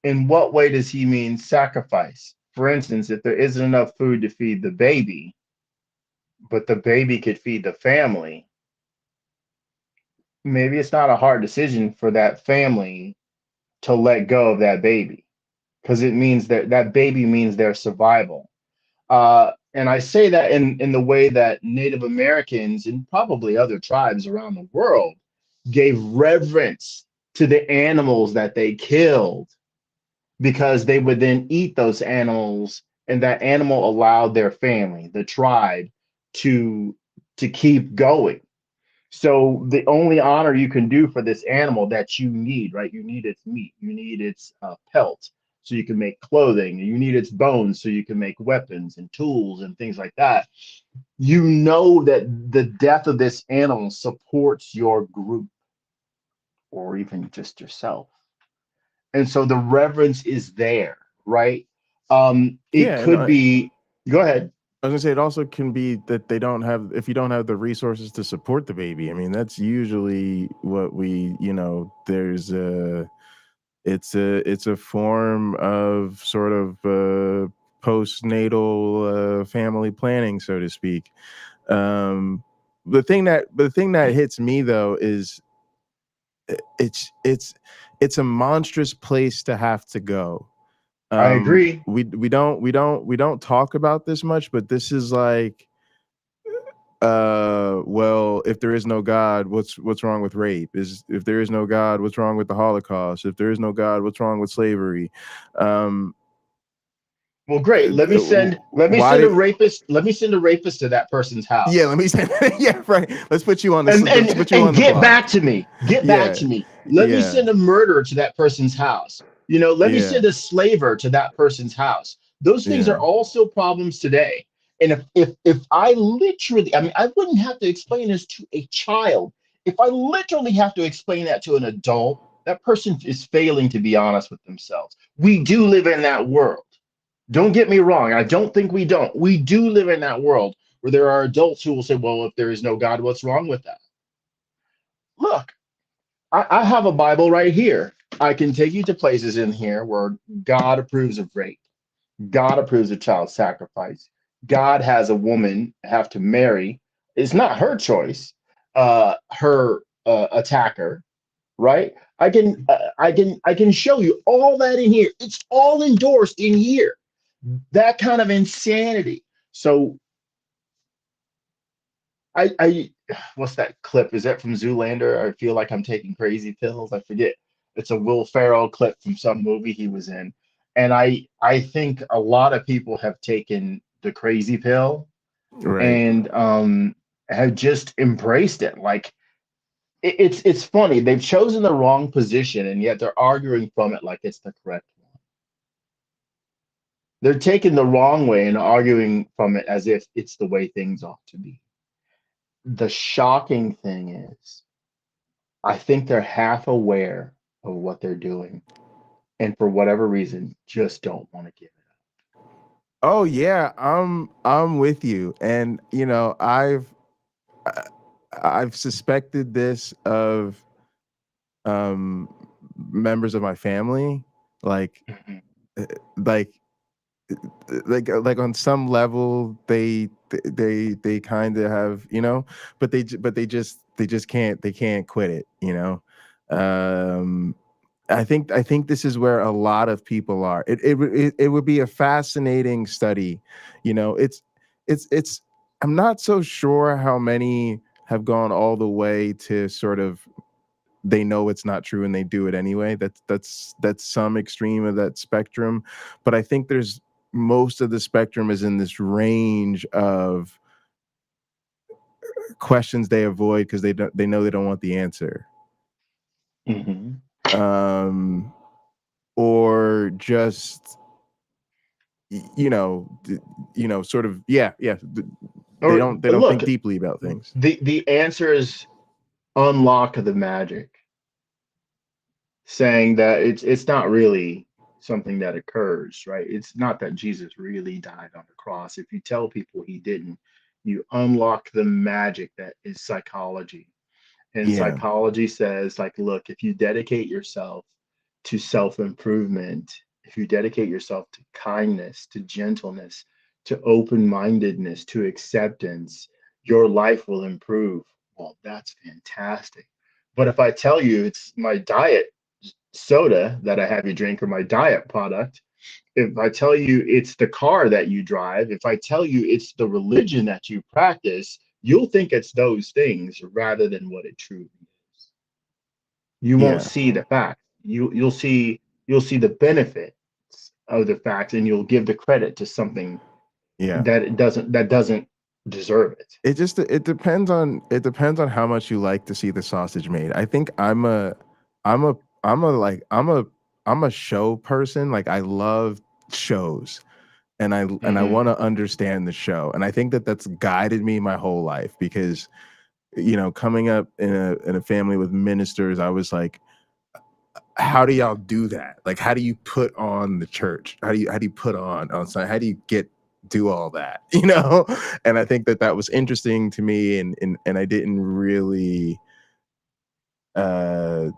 it. In what way does he mean sacrifice? For instance, if there isn't enough food to feed the baby, but the baby could feed the family, maybe it's not a hard decision for that family to let go of that baby, because it means that baby means their survival. And I say that in the way that Native Americans and probably other tribes around the world gave reverence to the animals that they killed, because they would then eat those animals, and that animal allowed their family, the tribe, to keep going. So the only honor you can do for this animal that you need, right? You need its meat, you need its pelt, so you can make clothing, and you need its bones so you can make weapons and tools and things like that. You know that the death of this animal supports your group or even just yourself. And so the reverence is there, right? It could be, go ahead. I was gonna say, it also can be that they don't have, if you don't have the resources to support the baby. I mean, that's usually what we, there's it's a form of sort of postnatal family planning, so to speak. The thing that hits me though is it's a monstrous place to have to go. I agree. We don't talk about this much, but this is like, well, if there is no God, what's wrong with rape? If there is no God, what's wrong with the Holocaust? If there is no God, what's wrong with slavery? Well, great. Let me send Why a did rapist. Let me send a rapist to that person's yeah, house. let me say yeah, right. Let's put you on this. and Let's and put you on and the get block. back to me. Get back Yeah, to me. Let me yeah, send a murderer to that person's house. Let me yeah, send a slaver to that person's house. Those things yeah. are also problems today. And if I literally, I mean, I wouldn't have to explain this to a child. If I literally have to explain that to an adult, that person is failing to be honest with themselves. We do live in that world. Don't get me wrong. I don't think we don't. We do live in that world where there are adults who will say, well, if there is no God, what's wrong with that? Look, I have a Bible right here. I can take you to places in here where God approves of rape. God approves of child sacrifice. God has a woman have to marry. It's not her choice. Her attacker, right? I can show you all that in here. It's all endorsed in here. That kind of insanity. So I what's that clip? Is that from Zoolander? I feel like I'm taking crazy pills. I forget. It's a Will Ferrell clip from some movie he was in. And I think a lot of people have taken the crazy pill Right. and have just embraced it. Like it's funny. They've chosen the wrong position and yet they're arguing from it like it's the correct one. They're taking the wrong way and arguing from it as if it's the way things ought to be. The shocking thing is I think they're half aware of what they're doing, and for whatever reason, just don't want to give it Oh yeah, I'm with you. And I've suspected this of um members of my family, like up. Mhm. uh, like like on some level they kind of have, but they can't quit it, um I think this is where a lot of people are. It would be a fascinating study. It's I'm not so sure how many have gone all the way to sort of they know it's not true and they do it anyway. That's some extreme of that spectrum, but I think there's most of the spectrum is in this range of questions they avoid because they know they don't want the answer. Mhm. Um, or just sort of they Or don't think look, deeply about things. the answer is unlock the magic, saying that it's not really something that occurs, right? It's not that Jesus really died on the cross. If you tell people he didn't, you unlock the magic that is psychology. And Yeah, psychology says, like, look, if you dedicate yourself to self improvement, if you dedicate yourself to kindness, to gentleness, to open mindedness, to acceptance, your life will improve. Well, that's fantastic. But if I tell you it's my diet soda that I have you drink or my diet product, if I tell you it's the car that you drive, if I tell you it's the religion that you practice, you'll think it's those things rather than what it truly is. You won't yeah, see the fact. You'll see the benefits of the fact, and you'll give the credit to something yeah. that it doesn't deserve it. It depends on how much you like to see the sausage made. I think I'm a I'm a like I'm a show person. Like I love shows, and I Mm-hmm. want to understand the show. And I think that that's guided me my whole life because coming up in a family with ministers, I was like, how do y'all do that? Like, how do you put on the church? How do you put on Sunday? How do you do all that? And I think that that was interesting to me, and I didn't really uh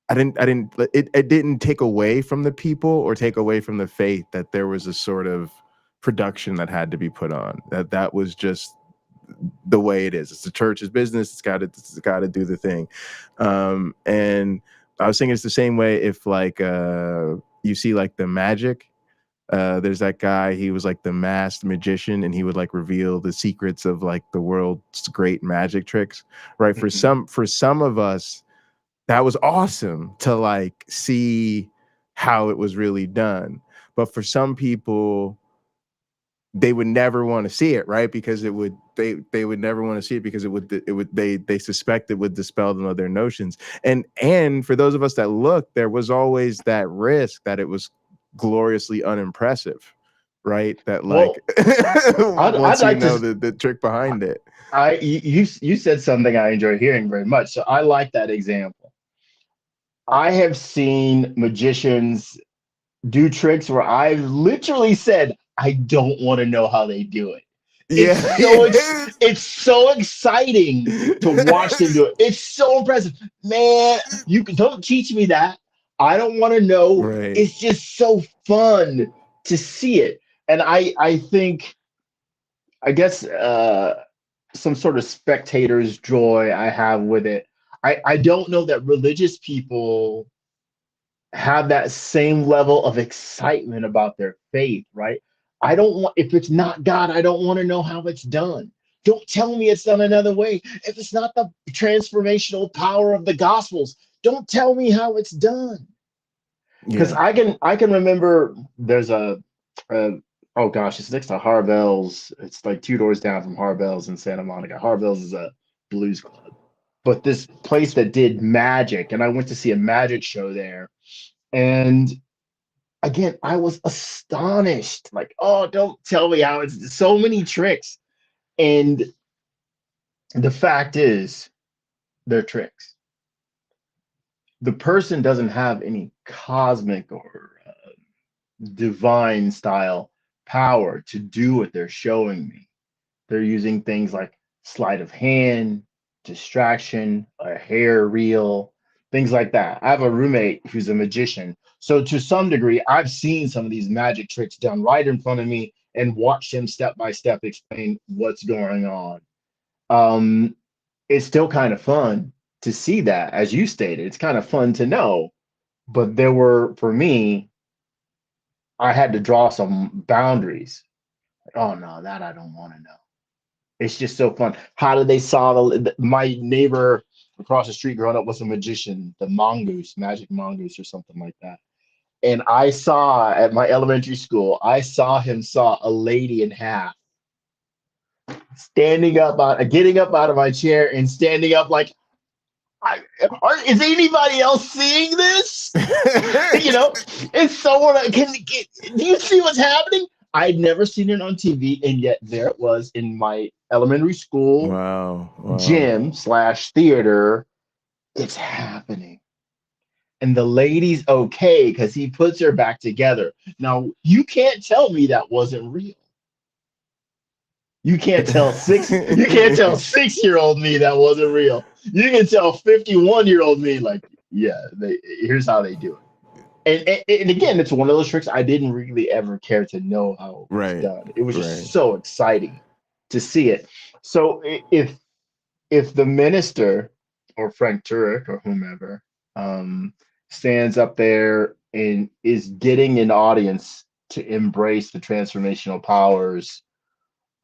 I didn't it didn't take away from the people or take away from the faith that there was a sort of production that had to be put on. That was just the way it is. It's the church's business. It's got to do the thing. And I was thinking it's the same way if like you see like the magic. There's that guy, he was like the masked magician, and he would like reveal the secrets of like the world's great magic tricks, right? For some of us, that was awesome to like see how it was really done. But for some people, they would never want to see it, right? Because it would they would never want to see it because it would they suspect it would dispel them of their notions. And for those of us that look, there was always that risk that it was gloriously unimpressive, right? That like I'd once you like know to. the trick behind it. You said something I enjoy hearing very much. So I like that example. I have seen magicians do tricks where I've literally said, I don't want to know how they do it. Yeah. It's so exciting to watch them do it. It's so impressive. Man, you don't teach me that. I don't want to know. Right. It's just so fun to see it. And I think, I guess some sort of spectator's joy I have with it. I don't know that religious people have that same level of excitement about their faith, right? I don't want, if it's not God, I don't want to know how it's done. Don't tell me it's done another way. If it's not the transformational power of the gospels, don't tell me how it's done. Because Yeah. I can remember there's a oh gosh, it's next to Harvell's. It's like 2 doors down from Harvell's in Santa Monica. Harvell's is a blues club, but this place that did magic, and I went to see a magic show there. And again, I was astonished. Like, oh, don't tell me how it's so many tricks. And the fact is, they're tricks. The person doesn't have any cosmic or divine style power to do what they're showing me. They're using things like sleight of hand, distraction, a hair reel, things like that. I have a roommate who's a magician. So to some degree, I've seen some of these magic tricks done right in front of me and watched him step by step explain what's going on. Um, it's still kind of fun to see that, as you stated. It's kind of fun to know. But there were, for me, I had to draw some boundaries. Oh no, that I don't want to know. It's just so fun. How did they solve my neighbor across the street growing up was a magician, the mongoose, magic mongoose or something like that. And I saw at my elementary school, I saw him saw a lady in half, getting up out of my chair and standing up like, is anybody else seeing this? You know, it's someone do you see what's happening? I'd never seen it on TV, and yet there it was in my elementary school Wow. gym slash theater. It's happening. And the lady's okay because he puts her back together. Now, you can't tell me that wasn't real. You can't tell 6-year-old me that wasn't real. You can tell 51-year-old me, like, yeah, here's how they do it. And again, it's one of those tricks I didn't really ever care to know how it was done. It was just so exciting to see it. So if the minister or Frank Turek or whomever stands up there and is getting an audience to embrace the transformational powers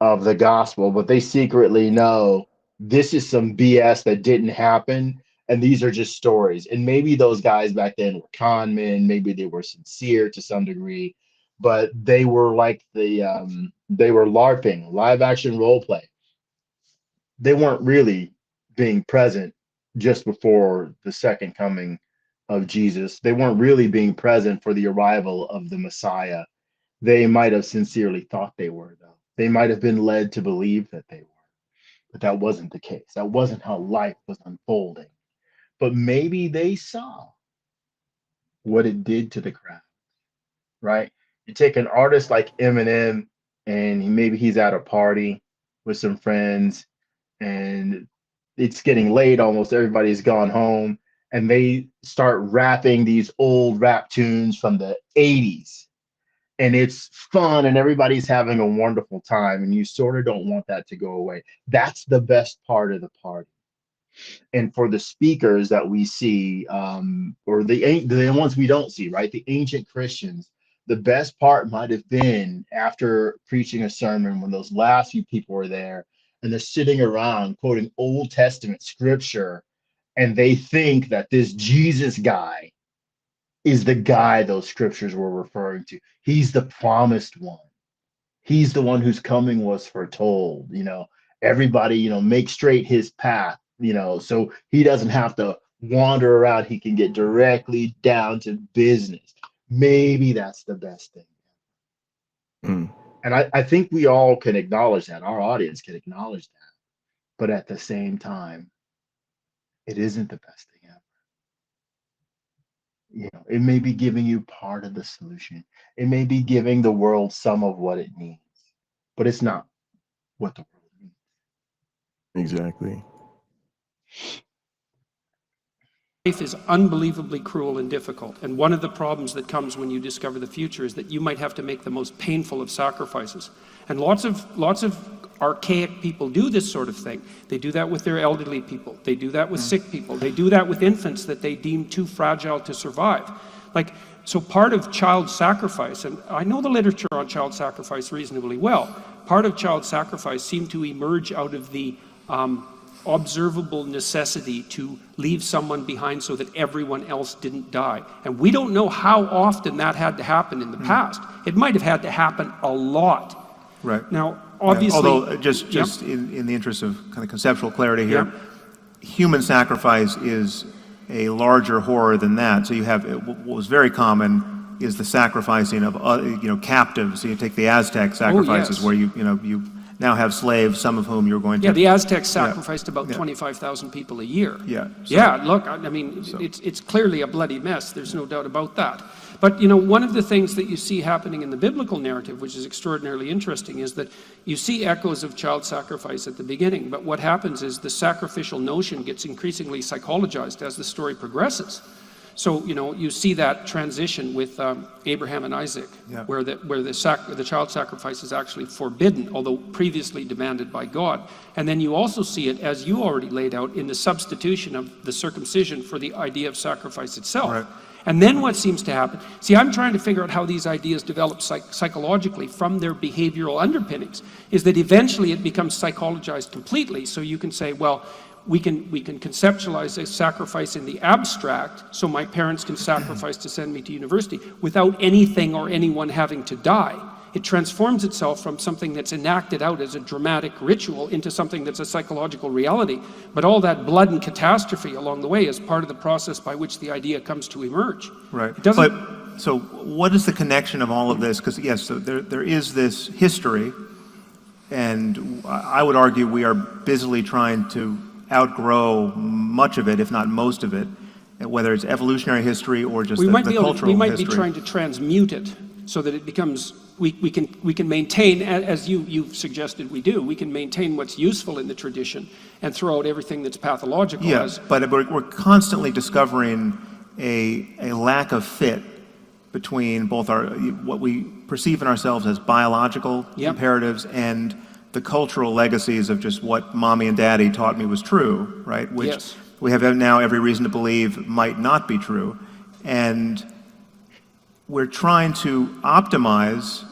of the gospel, but they secretly know this is some BS that didn't happen, and these are just stories. And maybe those guys back then were con men, maybe they were sincere to some degree, but they were like they were LARPing, live action role play. They weren't really being present just before the second coming of Jesus. They weren't really being present for the arrival of the Messiah. They might have sincerely thought they were, though. They might have been led to believe that they were, but that wasn't the case. That wasn't how life was unfolding. But maybe they saw what it did to the crowd, right? You take an artist like Eminem, and maybe he's at a party with some friends, and it's getting late, almost everybody's gone home, and they start rapping these old rap tunes from the 80s. And it's fun and everybody's having a wonderful time, and you sort of don't want that to go away. That's the best part of the party. And for the speakers that we see, or the ones we don't see, right? The ancient Christians, the best part might have been after preaching a sermon when those last few people were there and they're sitting around quoting Old Testament scripture, and they think that this Jesus guy is the guy those scriptures were referring to. He's the promised one. He's the one whose coming was foretold. Everybody, make straight his path, so he doesn't have to wander around. He can get directly down to business. Maybe that's the best thing. Mm. And I think we all can acknowledge that. Our audience can acknowledge that. But at the same time, it isn't the best thing ever. It may be giving you part of the solution. It may be giving the world some of what it needs, but it's not what the world needs. Exactly. Life is unbelievably cruel and difficult, and one of the problems that comes when you discover the future is that you might have to make the most painful of sacrifices. And lots of archaic people do this sort of thing. They do that with their elderly people. They do that with sick people. They do that with infants that they deem too fragile to survive. So part of child sacrifice, and I know the literature on child sacrifice reasonably well, part of child sacrifice seemed to emerge out of the observable necessity to leave someone behind so that everyone else didn't die. And we don't know how often that had to happen in the past. It might have had to happen a lot. Right. Now, obviously... Although, just in the interest of kind of conceptual clarity here, human sacrifice is a larger horror than that. So you have, what was very common is the sacrificing of, captives. So you take the Aztec sacrifices where you now have slaves, some of whom you're going to... Yeah, the Aztecs sacrificed about 25,000 people a year. Look, I mean, it's clearly a bloody mess. There's no doubt about that. But, one of the things that you see happening in the biblical narrative, which is extraordinarily interesting, is that you see echoes of child sacrifice at the beginning, but what happens is the sacrificial notion gets increasingly psychologized as the story progresses. So, you see that transition with Abraham and Isaac, where the child sacrifice is actually forbidden, although previously demanded by God. And then you also see it, as you already laid out, in the substitution of the circumcision for the idea of sacrifice itself. Right. And then what seems to happen, I'm trying to figure out how these ideas develop psychologically from their behavioral underpinnings, is that eventually it becomes psychologized completely. So you can say, well, we can conceptualize a sacrifice in the abstract, so my parents can sacrifice to send me to university without anything or anyone having to die. It transforms itself from something that's enacted out as a dramatic ritual into something that's a psychological reality. But all that blood and catastrophe along the way is part of the process by which the idea comes to emerge. Right. So what is the connection of all of this? Because yes, so there is this history, and I would argue we are busily trying to outgrow much of it, if not most of it, whether it's evolutionary history or just the cultural history. We might be trying to transmute it so that it becomes, we can maintain, as you've suggested we do, we can maintain what's useful in the tradition and throw out everything that's pathological. Yes, but we're constantly discovering a lack of fit between both what we perceive in ourselves as biological imperatives and the cultural legacies of just what mommy and daddy taught me was true, right? Which we have now every reason to believe might not be true. And we're trying to optimize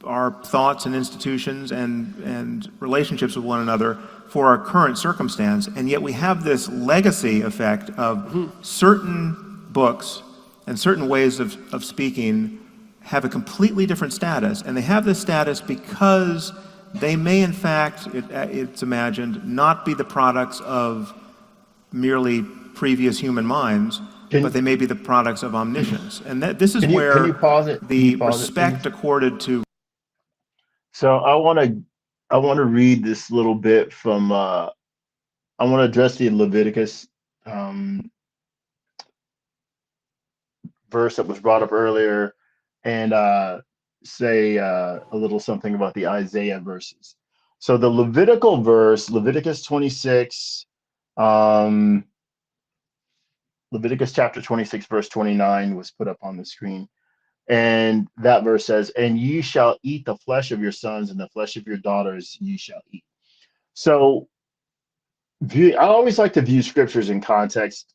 our thoughts and institutions and relationships with one another for our current circumstance. And yet we have this legacy effect of certain books and certain ways of speaking have a completely different status. And they have this status because they may, in fact, it's imagined, not be the products of merely previous human minds, but they may be the products of omniscience. And this is where the respect accorded to... So I want to read this little bit from, I want to address the Leviticus verse that was brought up earlier, and say a little something about the Isaiah verses. So the Levitical verse, Leviticus 26, Leviticus chapter 26, verse 29 was put up on the screen. And that verse says, "And ye shall eat the flesh of your sons, and the flesh of your daughters ye shall eat." So I always like to view scriptures in context,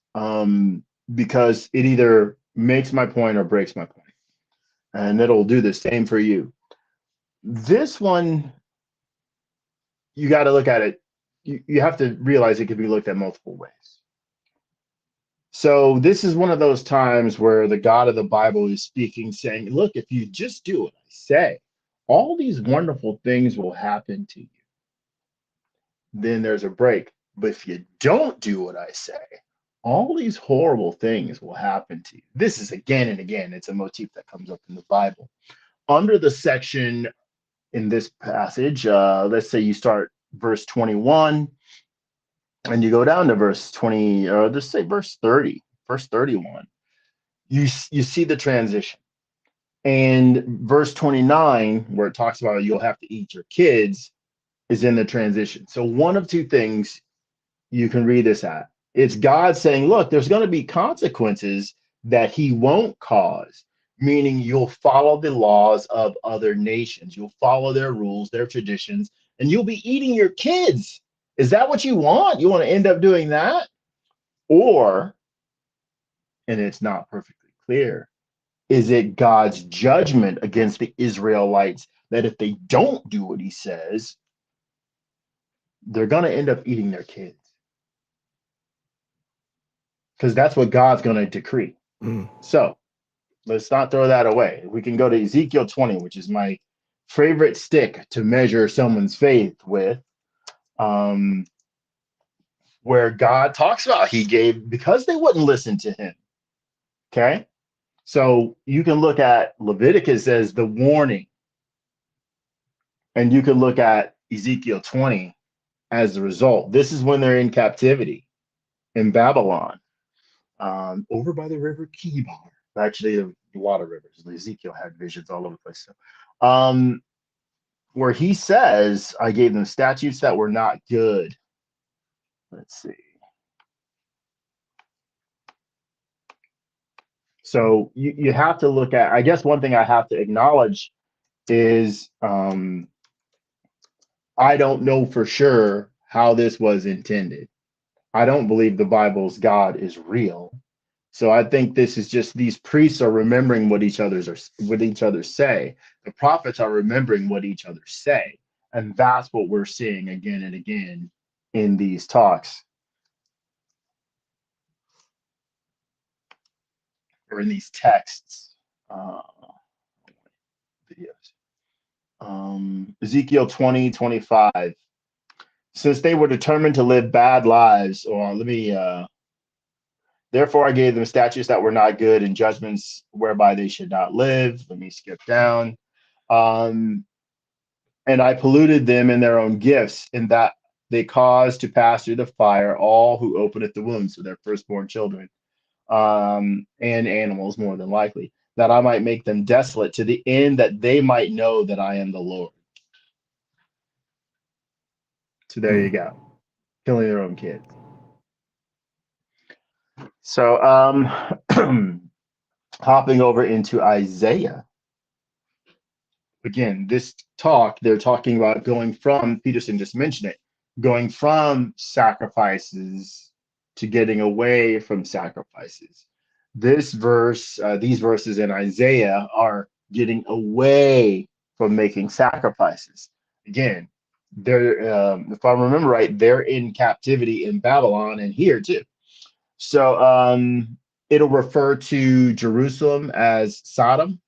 because it either makes my point or breaks my point, and it'll do the same for you. This one, you got to look at it. You have to realize it can be looked at multiple ways. So this is one of those times where the God of the Bible is speaking, saying, look, if you just do what I say, all these wonderful things will happen to you. Then there's a break. But if you don't do what I say, all these horrible things will happen to you. This is again and again, it's a motif that comes up in the Bible. Under the section in this passage, let's say you start verse 21 and you go down to verse 20, or let's say verse 30, verse 31, you see the transition. And verse 29, where it talks about you'll have to eat your kids, is in the transition. So one of two things you can read this at. It's God saying, look, there's going to be consequences that he won't cause, meaning you'll follow the laws of other nations. You'll follow their rules, their traditions, and you'll be eating your kids. Is that what you want? You want to end up doing that? Or, and it's not perfectly clear, is it God's judgment against the Israelites that if they don't do what he says, they're going to end up eating their kids? Because that's what God's going to decree. So let's not throw that away. We can go to Ezekiel 20, which is my favorite stick to measure someone's faith with, where God talks about he gave because they wouldn't listen to him. Okay. So you can look at Leviticus as the warning, and you can look at Ezekiel 20 as the result. This is when they're in captivity in Babylon. Over by the river Kibar. Actually, a lot of rivers. Ezekiel had visions all over the place. So, where he says, I gave them statutes that were not good. Let's see. So you have to look at, I guess one thing I have to acknowledge is I don't know for sure how this was intended. I don't believe the Bible's God is real. So I think this is just these priests are remembering what each other say. The prophets are remembering what each other say. And that's what we're seeing again and again in these talks, or in these texts, videos. Ezekiel 20:25. Since they were determined to live bad lives, therefore I gave them statutes that were not good and judgments whereby they should not live. Let me skip down. And I polluted them in their own gifts, in that they caused to pass through the fire all who openeth the womb, so their firstborn children, and animals more than likely, that I might make them desolate, to the end that they might know that I am the Lord. So there you go, killing their own kids. So hopping over into Isaiah. Again, this talk, they're talking about going from, Peterson just mentioned it, going from sacrifices to getting away from sacrifices. This verse, these verses in Isaiah are getting away from making sacrifices. Again, they're, if I remember right, they're in captivity in Babylon and here too. So it'll refer to Jerusalem as Sodom.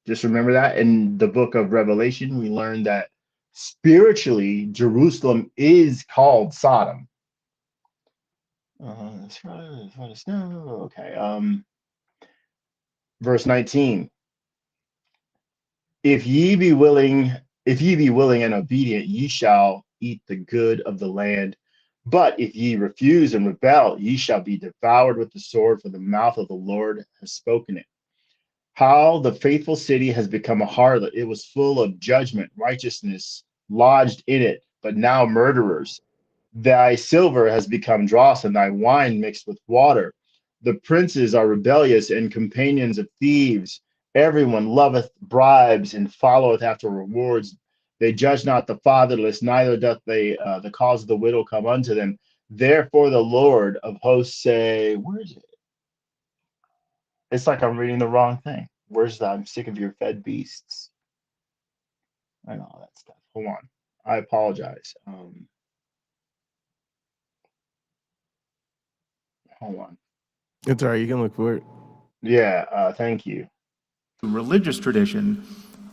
Just remember that. In the book of Revelation, we learned that spiritually, Jerusalem is called Sodom. That's right. Okay. Verse 19. If ye be willing and obedient, ye shall eat the good of the land. But if ye refuse and rebel, ye shall be devoured with the sword, for the mouth of the Lord has spoken it. How the faithful city has become a harlot. It was full of judgment, righteousness lodged in it, but now murderers. Thy silver has become dross, and thy wine mixed with water. The princes are rebellious and companions of thieves. Everyone loveth bribes and followeth after rewards. They judge not the fatherless, neither doth the cause of the widow come unto them. Therefore, the Lord of hosts say, where is it? It's like I'm reading the wrong thing. Where's that? I'm sick of your fed beasts. And all that stuff. Hold on. I apologize. Hold on. It's all right. You can look for it. Yeah, thank you. Religious tradition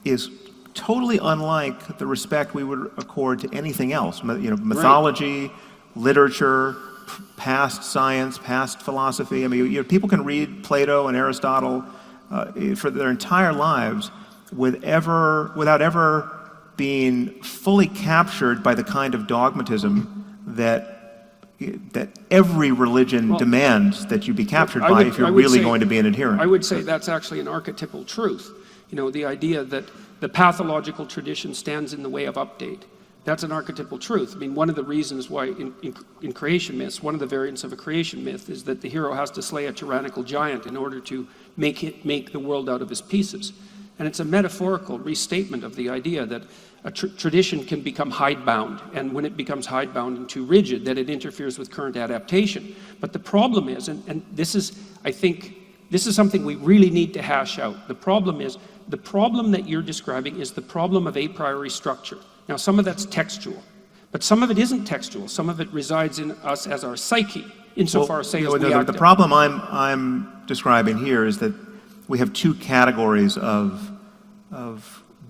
is totally unlike the respect we would accord to anything else. Mythology, literature, past science, past philosophy. I mean, people can read Plato and Aristotle for their entire lives without ever being fully captured by the kind of dogmatism that every religion demands that you be captured by if you're really going to be an adherent. I would say that's actually an archetypal truth. The idea that the pathological tradition stands in the way of update. That's an archetypal truth. I mean, one of the reasons why in creation myths, one of the variants of a creation myth is that the hero has to slay a tyrannical giant in order to make the world out of his pieces. And it's a metaphorical restatement of the idea that a tradition can become hidebound, and when it becomes hidebound and too rigid, then it interferes with current adaptation. But the problem is, and this is, I think, this is something we really need to hash out. The problem that you're describing is the problem of a priori structure. Now, some of that's textual, but some of it isn't textual. Some of it resides in us as our psyche, insofar as the problem I'm describing here is that we have two categories of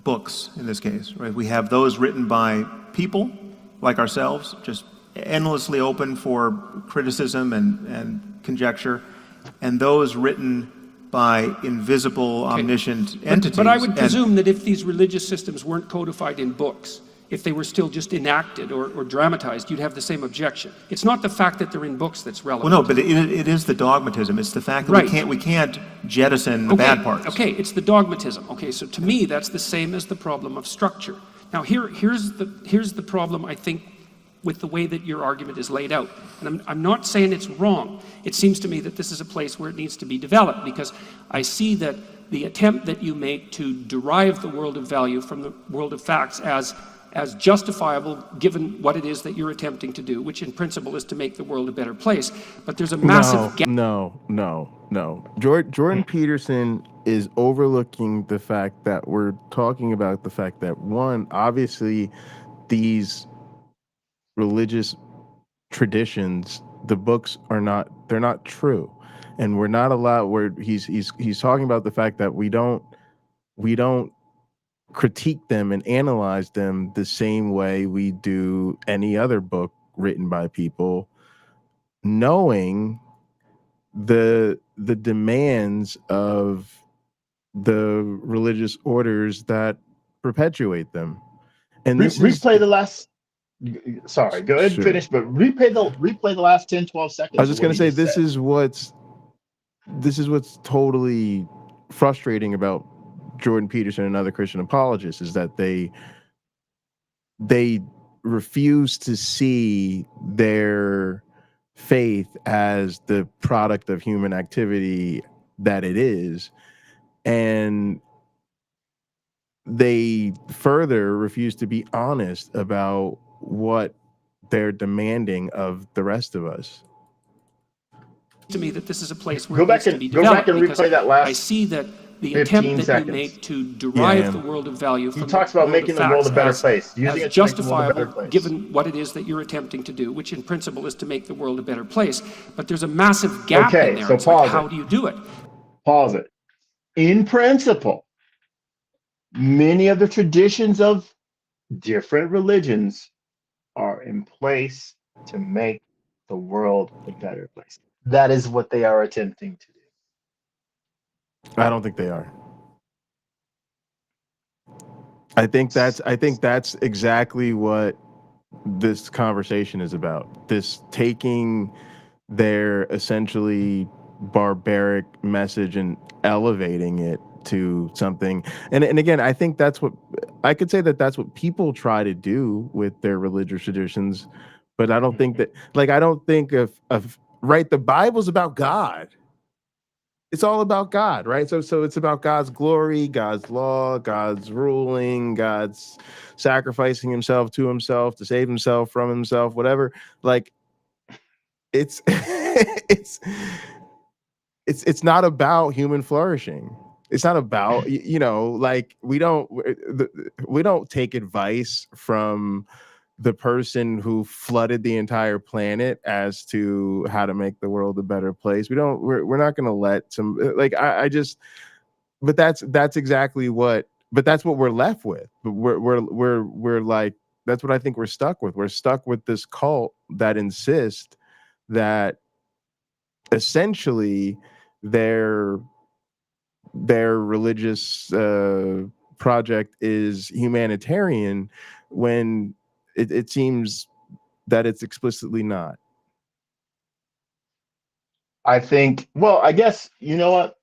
books in this case, right? We have those written by people like ourselves, just endlessly open for criticism and conjecture, and those written by invisible, omniscient entities. But I would presume that if these religious systems weren't codified in books, if they were still just enacted or dramatized, you'd have the same objection. It's not the fact that they're in books that's relevant. Well, no, but it is the dogmatism. It's the fact that we can't jettison the bad parts. Okay, it's the dogmatism. Okay, so to me, that's the same as the problem of structure. Now, here's the problem, I think, with the way that your argument is laid out. And I'm not saying it's wrong. It seems to me that this is a place where it needs to be developed, because I see that the attempt that you make to derive the world of value from the world of facts as justifiable given what it is that you're attempting to do, which in principle is to make the world a better place. But there's a massive gap. No. Jordan Peterson is overlooking the fact that we're talking about the fact that, one, obviously these religious traditions, the books they're not true. And we're not allowed, he's talking about the fact that we don't critique them and analyze them the same way we do any other book written by people, knowing the demands of the religious orders that perpetuate them. And replay the last. Sorry, go ahead and finish, but replay the last 10, 12 seconds. I was just going to say this is what's totally frustrating about Jordan Peterson and other Christian apologists, is that they refuse to see their faith as the product of human activity that it is, and they further refuse to be honest about what they're demanding of the rest of us. To me, that this is a place where it needs to be developed. Go back and replay that last. I see that the attempt that you make to derive the world of value from he talks about making the world a better place, using it justifiable given what it is that you're attempting to do, which in principle is to make the world a better place. But there's a massive gap in there. So how do you do it? Pause it. In principle, many of the traditions of different religions are in place to make the world a better place. That is what they are attempting to do. I don't think they are. I think that's exactly what this conversation is about. This taking their essentially barbaric message and elevating it to something. And again, I think that's what I could say that's what people try to do with their religious traditions, but I don't think that, like, I don't think of right, the Bible's about God. It's all about God, right? So it's about God's glory, God's law, God's ruling, God's sacrificing himself to himself to save himself from himself, whatever. Like, it's it's it's not about human flourishing. It's not about, like we don't take advice from the person who flooded the entire planet as to how to make the world a better place. We're not going to let some, like, I just, but that's exactly what, but that's what we're left with. But we're like, that's what I think we're stuck with. We're stuck with this cult that insists that essentially their religious project is humanitarian, when it seems that it's explicitly not. I think, well, I guess, you know what?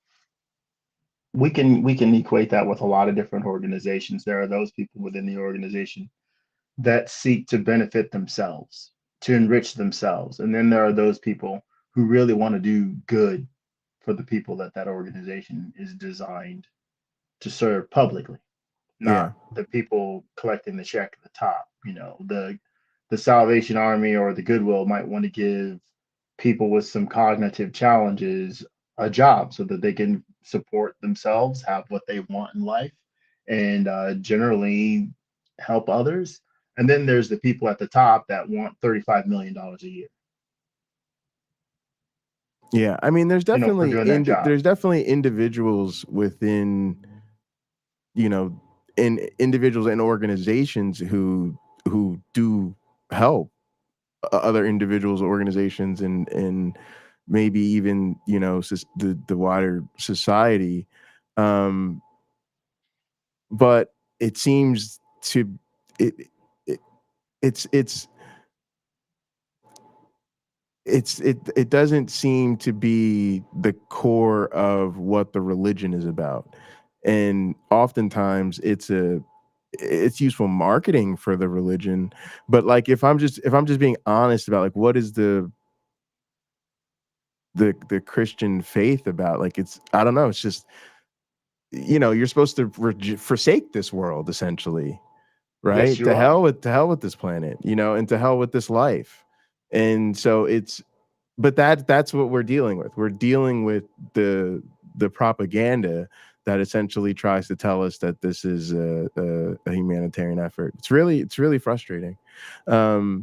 We can equate that with a lot of different organizations. There are those people within the organization that seek to benefit themselves, to enrich themselves. And then there are those people who really want to do good for the people that that organization is designed to serve publicly, not the people collecting the check at the top. The Salvation Army or the Goodwill might want to give people with some cognitive challenges a job so that they can support themselves, have what they want in life, and generally help others. And then there's the people at the top that want $35 million a year. Yeah, I mean, there's for definitely doing that job. there's definitely individuals within, in individuals and organizations who do help other individuals, organizations, and maybe even the wider society. But it seems to it doesn't seem to be the core of what the religion is about. And oftentimes it's useful marketing for the religion, but like if I'm just being honest about like what is the Christian faith about, like I don't know, it's just you're supposed to forsake this world essentially, right? Yes, you to are. hell with this planet, and to hell with this life. And so but that's what we're dealing with. We're dealing with the propaganda that essentially tries to tell us that this is a humanitarian effort. It's really frustrating. But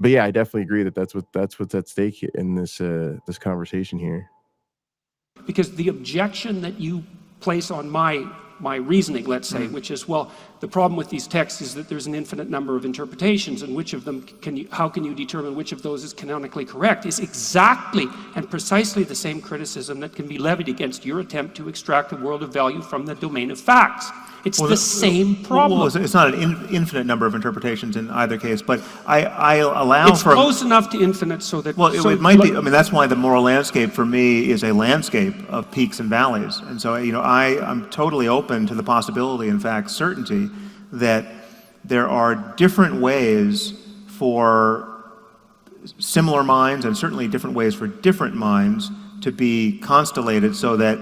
yeah, I definitely agree that that's what's at stake in this conversation here. Because the objection that you place on my reasoning, let's say, which is, well, the problem with these texts is that there's an infinite number of interpretations, and which of them how can you determine which of those is canonically correct, is exactly and precisely the same criticism that can be levied against your attempt to extract a world of value from the domain of facts. It's the same problem. Well, it's not an infinite number of interpretations in either case, but I allow it's close enough to infinite so that... Well, it might be. I mean, that's why the moral landscape for me is a landscape of peaks and valleys. And so, I'm totally open to the possibility, in fact, certainty, that there are different ways for similar minds, and certainly different ways for different minds, to be constellated so that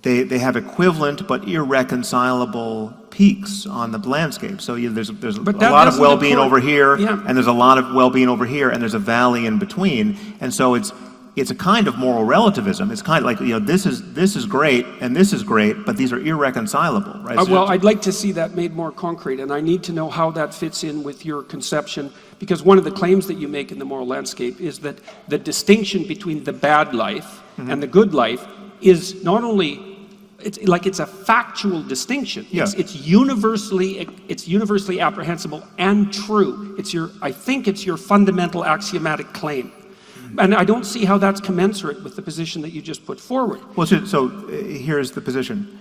they have equivalent but irreconcilable peaks on the landscape. So there's a lot of well-being over here, and there's a lot of well-being over here, and there's a valley in between. And so it's a kind of moral relativism. It's kind of like, this is great and this is great, but these are irreconcilable, right? Well, I'd like to see that made more concrete, and I need to know how that fits in with your conception, because one of the claims that you make in the moral landscape is that the distinction between the bad life and the good life is not only it's a factual distinction. Yeah. It's universally apprehensible and true. I think it's your fundamental axiomatic claim. And I don't see how that's commensurate with the position that you just put forward. Well, so here's the position.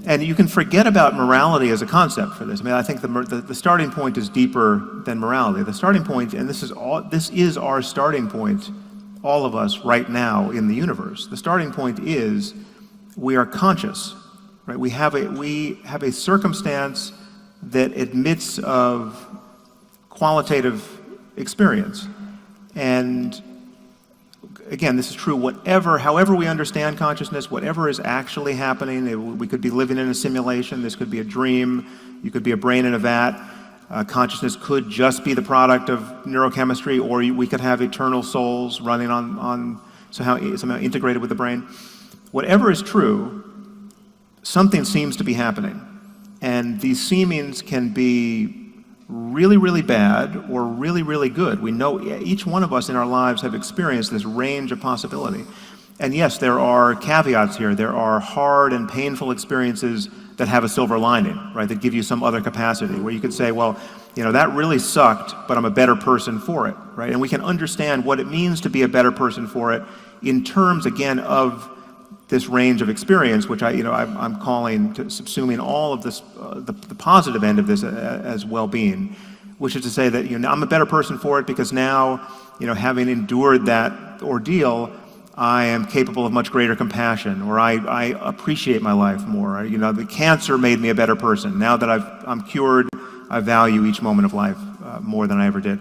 And you can forget about morality as a concept for this. I mean, I think the starting point is deeper than morality. The starting point, and this is our starting point, all of us right now in the universe. The starting point is we are conscious, right? We have a circumstance that admits of qualitative experience. And again, this is true however we understand consciousness, whatever is actually happening. We could be living in a simulation, this could be a dream, you could be a brain in a vat. Consciousness could just be the product of neurochemistry, or we could have eternal souls running on somehow integrated with the brain. Whatever is true, something seems to be happening. And these seemings can be really, really bad or really, really good. We know each one of us in our lives have experienced this range of possibility. And yes, there are caveats here. There are hard and painful experiences that have a silver lining, right? That give you some other capacity where you could say, well, you know, that really sucked, but I'm a better person for it, right? And we can understand what it means to be a better person for it in terms, again, of this range of experience, which I'm calling, to subsuming all of this, the positive end of this as well-being, which is to say that, you know, I'm a better person for it because now, you know, having endured that ordeal, I am capable of much greater compassion, or I appreciate my life more. You know, the cancer made me a better person. Now that I'm cured, I value each moment of life more than I ever did.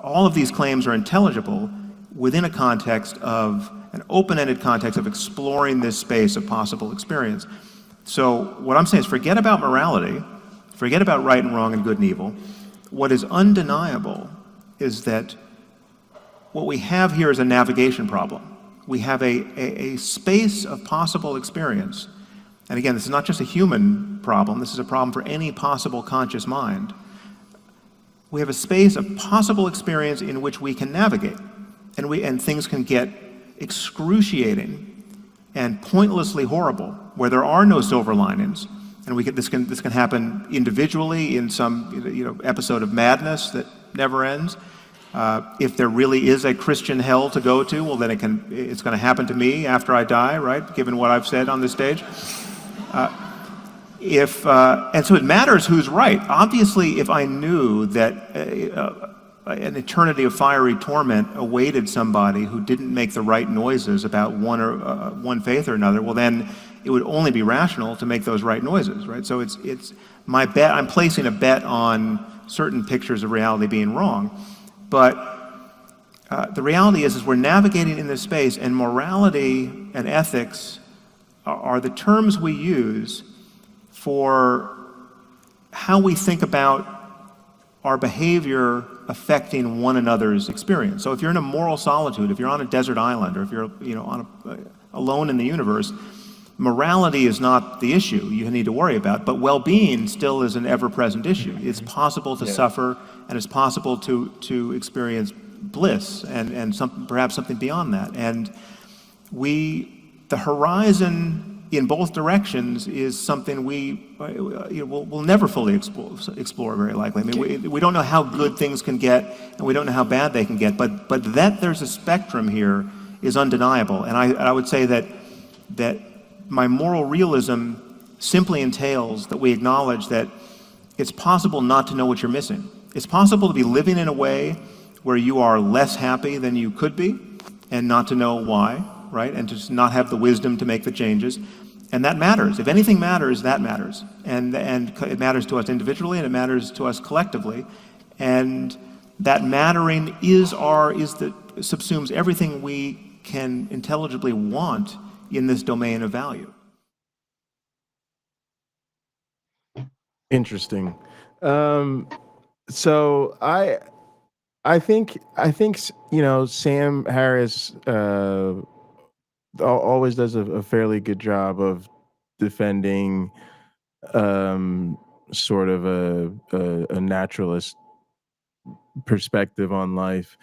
All of these claims are intelligible within a context of an open-ended context of exploring this space of possible experience. So what I'm saying is forget about morality, forget about right and wrong and good and evil. What is undeniable is that what we have here is a navigation problem. We have a space of possible experience. And again, this is not just a human problem, this is a problem for any possible conscious mind. We have a space of possible experience in which we can navigate, and things can get excruciating and pointlessly horrible, where there are no silver linings. And this can happen individually in some episode of madness that never ends. If there really is a Christian hell to go to, well, then it's going to happen to me after I die, right? Given what I've said on this stage. And so it matters who's right. Obviously, if I knew that an eternity of fiery torment awaited somebody who didn't make the right noises about one faith or another, well, then it would only be rational to make those right noises, right? So it's my bet. I'm placing a bet on certain pictures of reality being wrong. But the reality is we're navigating in this space, and morality and ethics are the terms we use for how we think about our behavior affecting one another's experience. So if you're in a moral solitude, if you're on a desert island, or if you're alone in the universe, morality is not the issue you need to worry about, but well-being still is an ever-present issue. It's possible to suffer, and it's possible to experience bliss and perhaps something beyond that. And the horizon in both directions is something we'll never fully explore very likely. I mean, we don't know how good things can get, and we don't know how bad they can get, but that there's a spectrum here is undeniable. And I would say that my moral realism simply entails that we acknowledge that it's possible not to know what you're missing. It's possible to be living in a way where you are less happy than you could be, and not to know why, right? And to just not have the wisdom to make the changes. And that matters. If anything matters, that matters. And it matters to us individually, and it matters to us collectively. And that mattering subsumes everything we can intelligibly want in this domain of value. Interesting. So I think Sam Harris always does a fairly good job of defending sort of a naturalist perspective on life.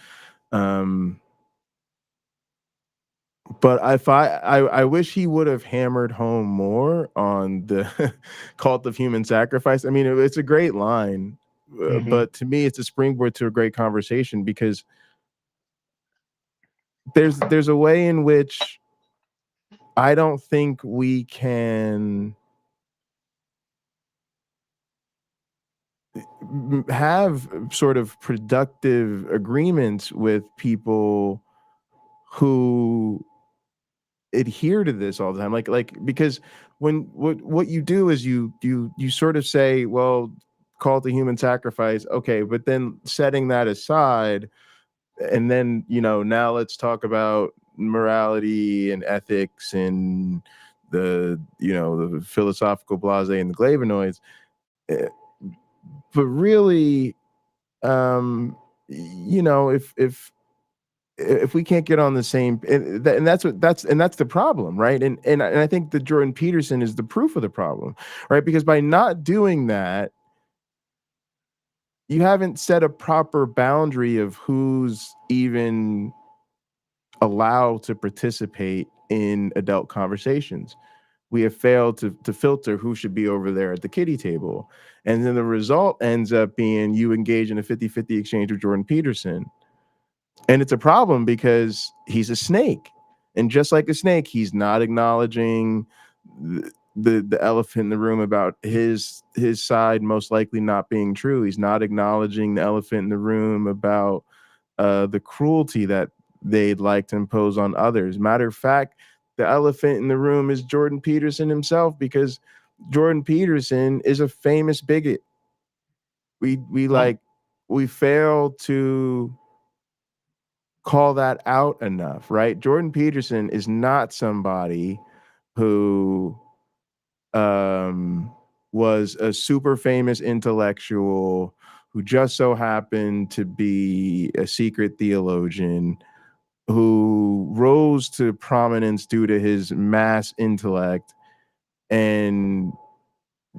But I wish he would have hammered home more on the cult of human sacrifice. I mean, it's a great line, but to me, it's a springboard to a great conversation, because there's a way in which I don't think we can have sort of productive agreements with people who adhere to this all the time, like because what you do is you sort of say, well, call to human sacrifice, okay, but then setting that aside, and then now let's talk about morality and ethics and the philosophical blase and the flavonoids. really, you know, if we can't get on the same, and that's the problem, right? And I think that Jordan Peterson is the proof of the problem, right? Because by not doing that, you haven't set a proper boundary of who's even allowed to participate in adult conversations. We have failed to filter who should be over there at the kiddie table. And then the result ends up being you engage in a 50-50 exchange with Jordan Peterson. And it's a problem because he's a snake. And just like a snake, he's not acknowledging the elephant in the room about his side most likely not being true. He's not acknowledging the elephant in the room about the cruelty that they'd like to impose on others. Matter of fact, the elephant in the room is Jordan Peterson himself, because Jordan Peterson is a famous bigot. We fail to call that out enough, right? Jordan Peterson is not somebody who was a super famous intellectual who just so happened to be a secret theologian who rose to prominence due to his mass intellect and,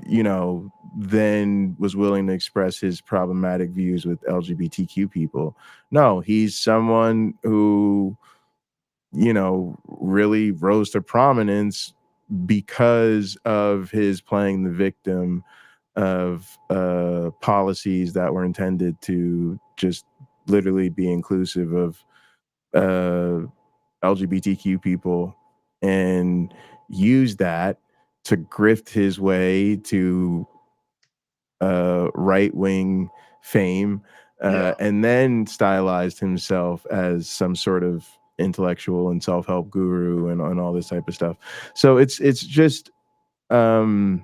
you know, then was willing to express his problematic views with LGBTQ people. No, he's someone who, you know, really rose to prominence because of his playing the victim of policies that were intended to just literally be inclusive of LGBTQ people, and use that to grift his way to right-wing fame, and then stylized himself as some sort of intellectual and self-help guru and all this type of stuff. So it's just to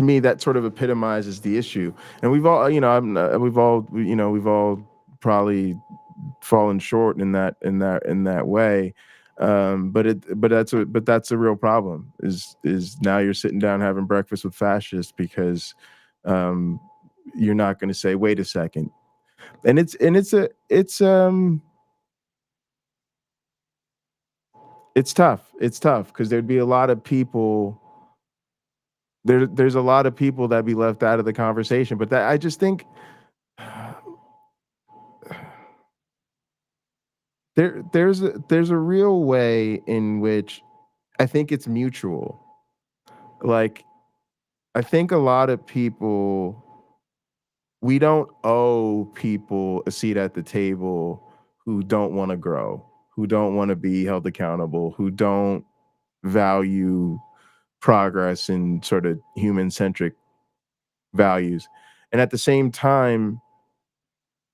me that sort of epitomizes the issue. And we've all, you know, we've all probably fallen short in that way. But that's a real problem, is now you're sitting down having breakfast with fascists because you're not going to say, wait a second. And it's tough. It's tough because there'd be a lot of people. There's a lot of people that be left out of the conversation, but that I just think there's a real way in which I think it's mutual. Like, I think a lot of people, we don't owe people a seat at the table who don't want to grow, who don't want to be held accountable, who don't value progress and sort of human centric values. And at the same time,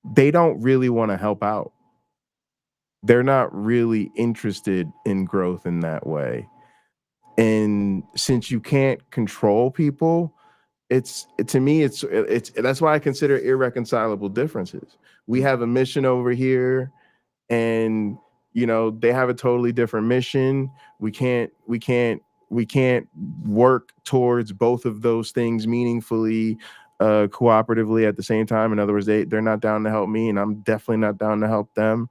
they don't really want to help out. They're not really interested in growth in that way. And since you can't control people, it's that's why I consider irreconcilable differences. We have a mission over here, and you know they have a totally different mission. We can't work towards both of those things meaningfully, cooperatively at the same time. In other words, they're not down to help me, and I'm definitely not down to help them.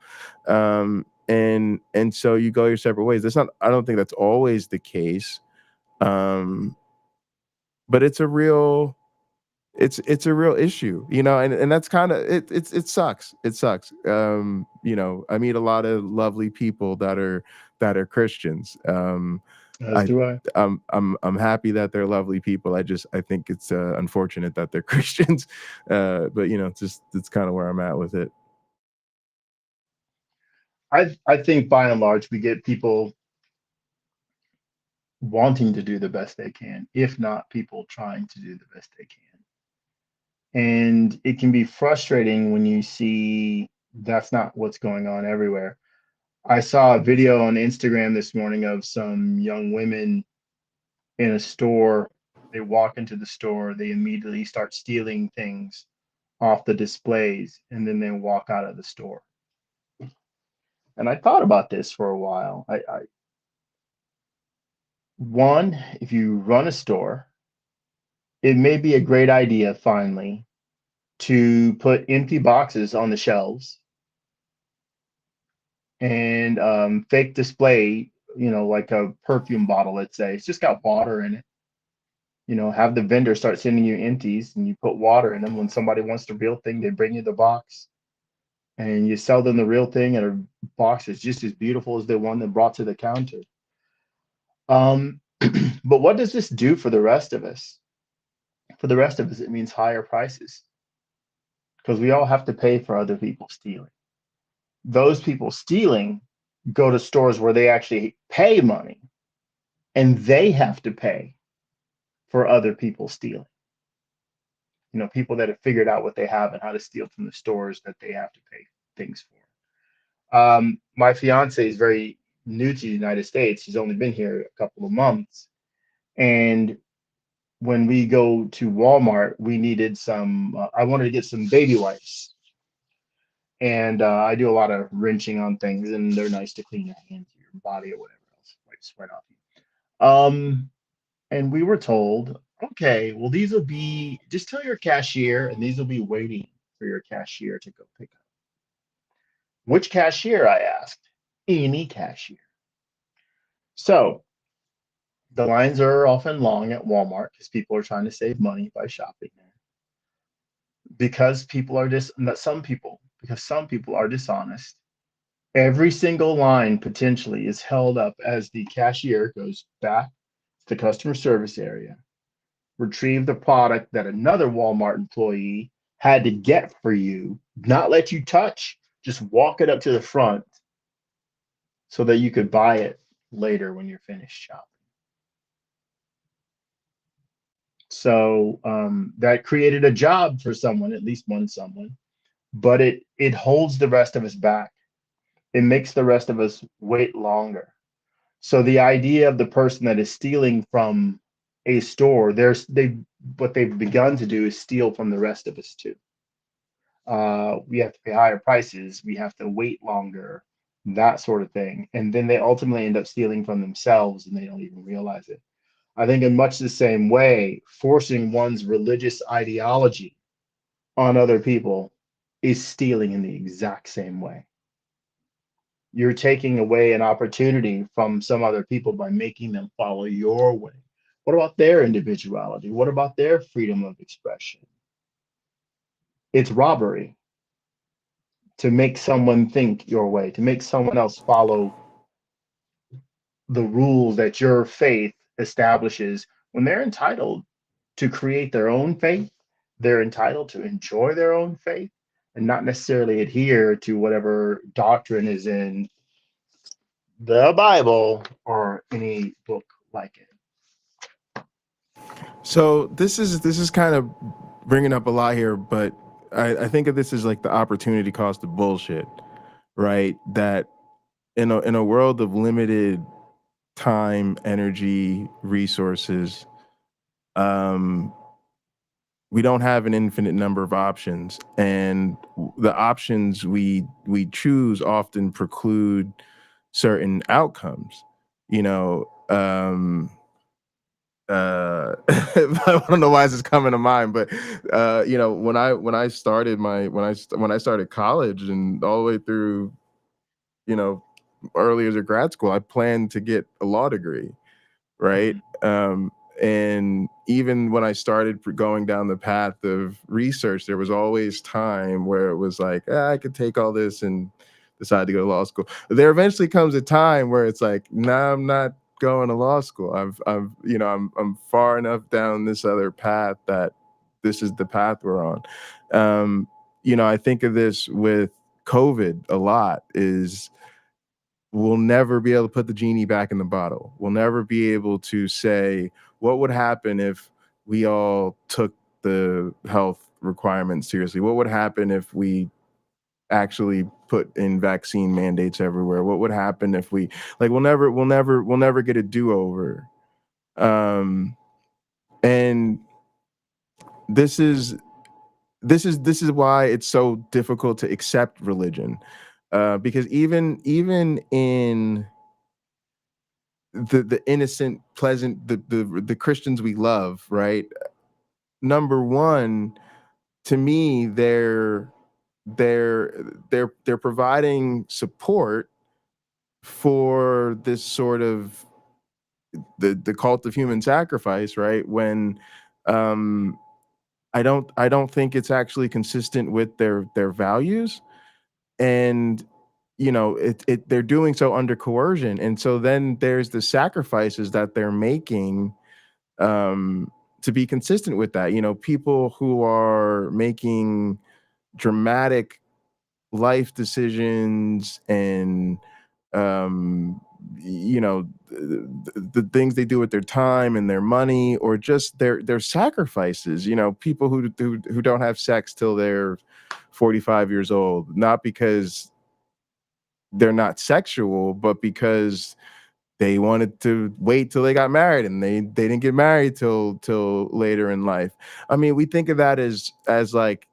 And so you go your separate ways. I don't think that's always the case. But it's a real issue, you know, and that's kind of it sucks. It sucks. You know, I meet a lot of lovely people that are Christians. As do I. I'm happy that they're lovely people. I think it's unfortunate that they're Christians. But you know, it's kind of where I'm at with it. I think by and large we get people wanting to do the best they can, if not people trying to do the best they can. And it can be frustrating when you see that's not what's going on everywhere. I saw a video on Instagram this morning of some young women in a store. They walk into the store, they immediately start stealing things off the displays, and then they walk out of the store. And I thought about this for a while. One, if you run a store, it may be a great idea finally to put empty boxes on the shelves and fake display, like a perfume bottle, let's say. It's just got water in it. Have the vendor start sending you empties and you put water in them. When somebody wants the real thing, they bring you the box and you sell them the real thing and a box that's just as beautiful as the one that brought to the counter. But what does this do for the rest of us? For the rest of us, it means higher prices because we all have to pay for other people stealing. Those people stealing go to stores where they actually pay money and they have to pay for other people stealing. People that have figured out what they have and how to steal from the stores that they have to pay things for. My fiance is very new to the United States. She's only been here a couple of months. And when we go to Walmart, we needed I wanted to get some baby wipes. And I do a lot of wrenching on things, and they're nice to clean your hands, your body, or whatever else, wipe sweat off you. And we were told, okay, well, these will be, just tell your cashier, and these will be waiting for your cashier to go pick up. Which cashier, I asked? Any cashier. So the lines are often long at Walmart because people are trying to save money by shopping there. Because some people are dishonest. Every single line potentially is held up as the cashier goes back to the customer service area, retrieve the product that another Walmart employee had to get for you, not let you touch, just walk it up to the front so that you could buy it later when you're finished shopping. So that created a job for someone, at least one someone, but it holds the rest of us back. It makes the rest of us wait longer. So the idea of the person that is stealing from a store, what they've begun to do is steal from the rest of us too. We have to pay higher prices. We have to wait longer, that sort of thing. And then they ultimately end up stealing from themselves and they don't even realize it. I think in much the same way, forcing one's religious ideology on other people is stealing in the exact same way. You're taking away an opportunity from some other people by making them follow your way. What about their individuality? What about their freedom of expression? It's robbery to make someone think your way, to make someone else follow the rules that your faith establishes when they're entitled to create their own faith. They're entitled to enjoy their own faith and not necessarily adhere to whatever doctrine is in the Bible or any book like it. So this is kind of bringing up a lot here, but I think of this as like the opportunity cost of bullshit, right? That in a world of limited time, energy, resources, we don't have an infinite number of options, and the options we choose often preclude certain outcomes. I don't know why this is coming to mind, but when I started college and all the way through, early as a grad school, I planned to get a law degree, right? And even when I started going down the path of research, there was always time where it was like, I could take all this and decide to go to law school. But there eventually comes a time where it's like, nah, I'm not going to law school. I'm far enough down this other path that this is the path we're on. I think of this with COVID a lot is we'll never be able to put the genie back in the bottle. We'll never be able to say what would happen if we all took the health requirements seriously. What would happen if we actually put in vaccine mandates everywhere? What would happen if we'll never get a do-over. And this is why it's so difficult to accept religion. Because even in the innocent, pleasant, the Christians we love, right? number one, to me, they're providing support for this sort of the cult of human sacrifice, right? When I don't think it's actually consistent with their values, and they're doing so under coercion, and so then there's the sacrifices that they're making to be consistent with that. People who are making dramatic life decisions and the things they do with their time and their money, or just their sacrifices. People who don't have sex till they're 45 years old, not because they're not sexual, but because they wanted to wait till they got married, and they didn't get married till later in life. I mean, we think of that as like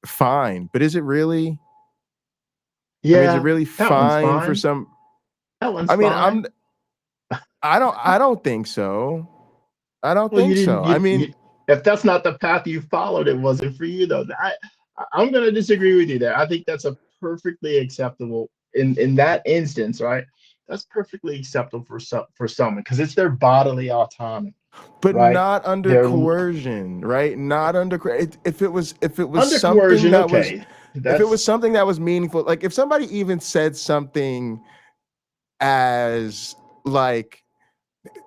fine, but is it really? I mean, is it Yeah, really that one's fine for fine. some? That one's I mean, fine. I don't think so. I don't Well, you think didn't. so. I mean, If that's not the path you followed, it wasn't for you, though. I'm going to disagree with you there. I think that's a perfectly acceptable in that instance, right? That's perfectly acceptable for someone because it's their bodily autonomy, but right? not under They're coercion, right? Not under if it was under something coercion. that was Okay, that's meaningful, like if somebody even said something as like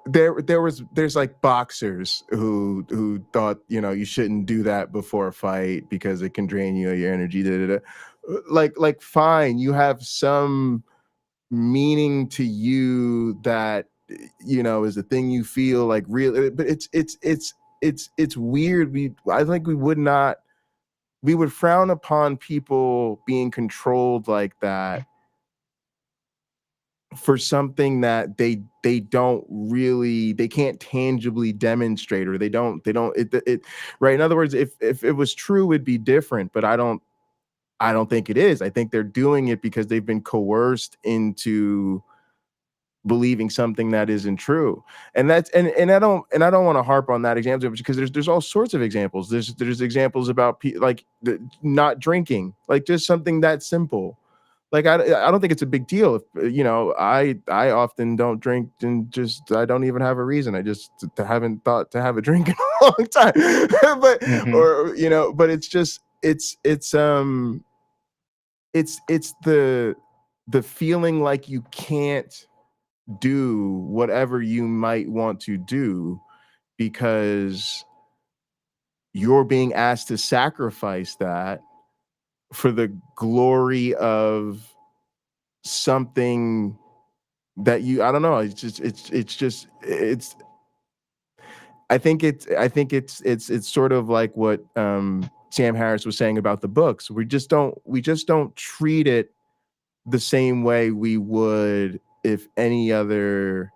there's like boxers who thought you shouldn't do that before a fight because it can drain you of your energy, like fine, you have some meaning to you that is the thing you feel like real, but it's weird. I think we would frown upon people being controlled like that for something that they don't really, they can't tangibly demonstrate, or they don't it right. In other words, if it was true, it'd be different, but I don't think it is. I think they're doing it because they've been coerced into believing something that isn't true. And that's and I don't want to harp on that example, because there's all sorts of examples. There's examples about like not drinking, like just something that simple. Like I don't think it's a big deal if I often don't drink, and just I don't even have a reason. I just haven't thought to have a drink in a long time. But mhm. or but it's just it's the feeling like you can't do whatever you might want to do because you're being asked to sacrifice that for the glory of something that I don't know. It's it's sort of like what Sam Harris was saying about the books. We just don't treat it the same way we would if any other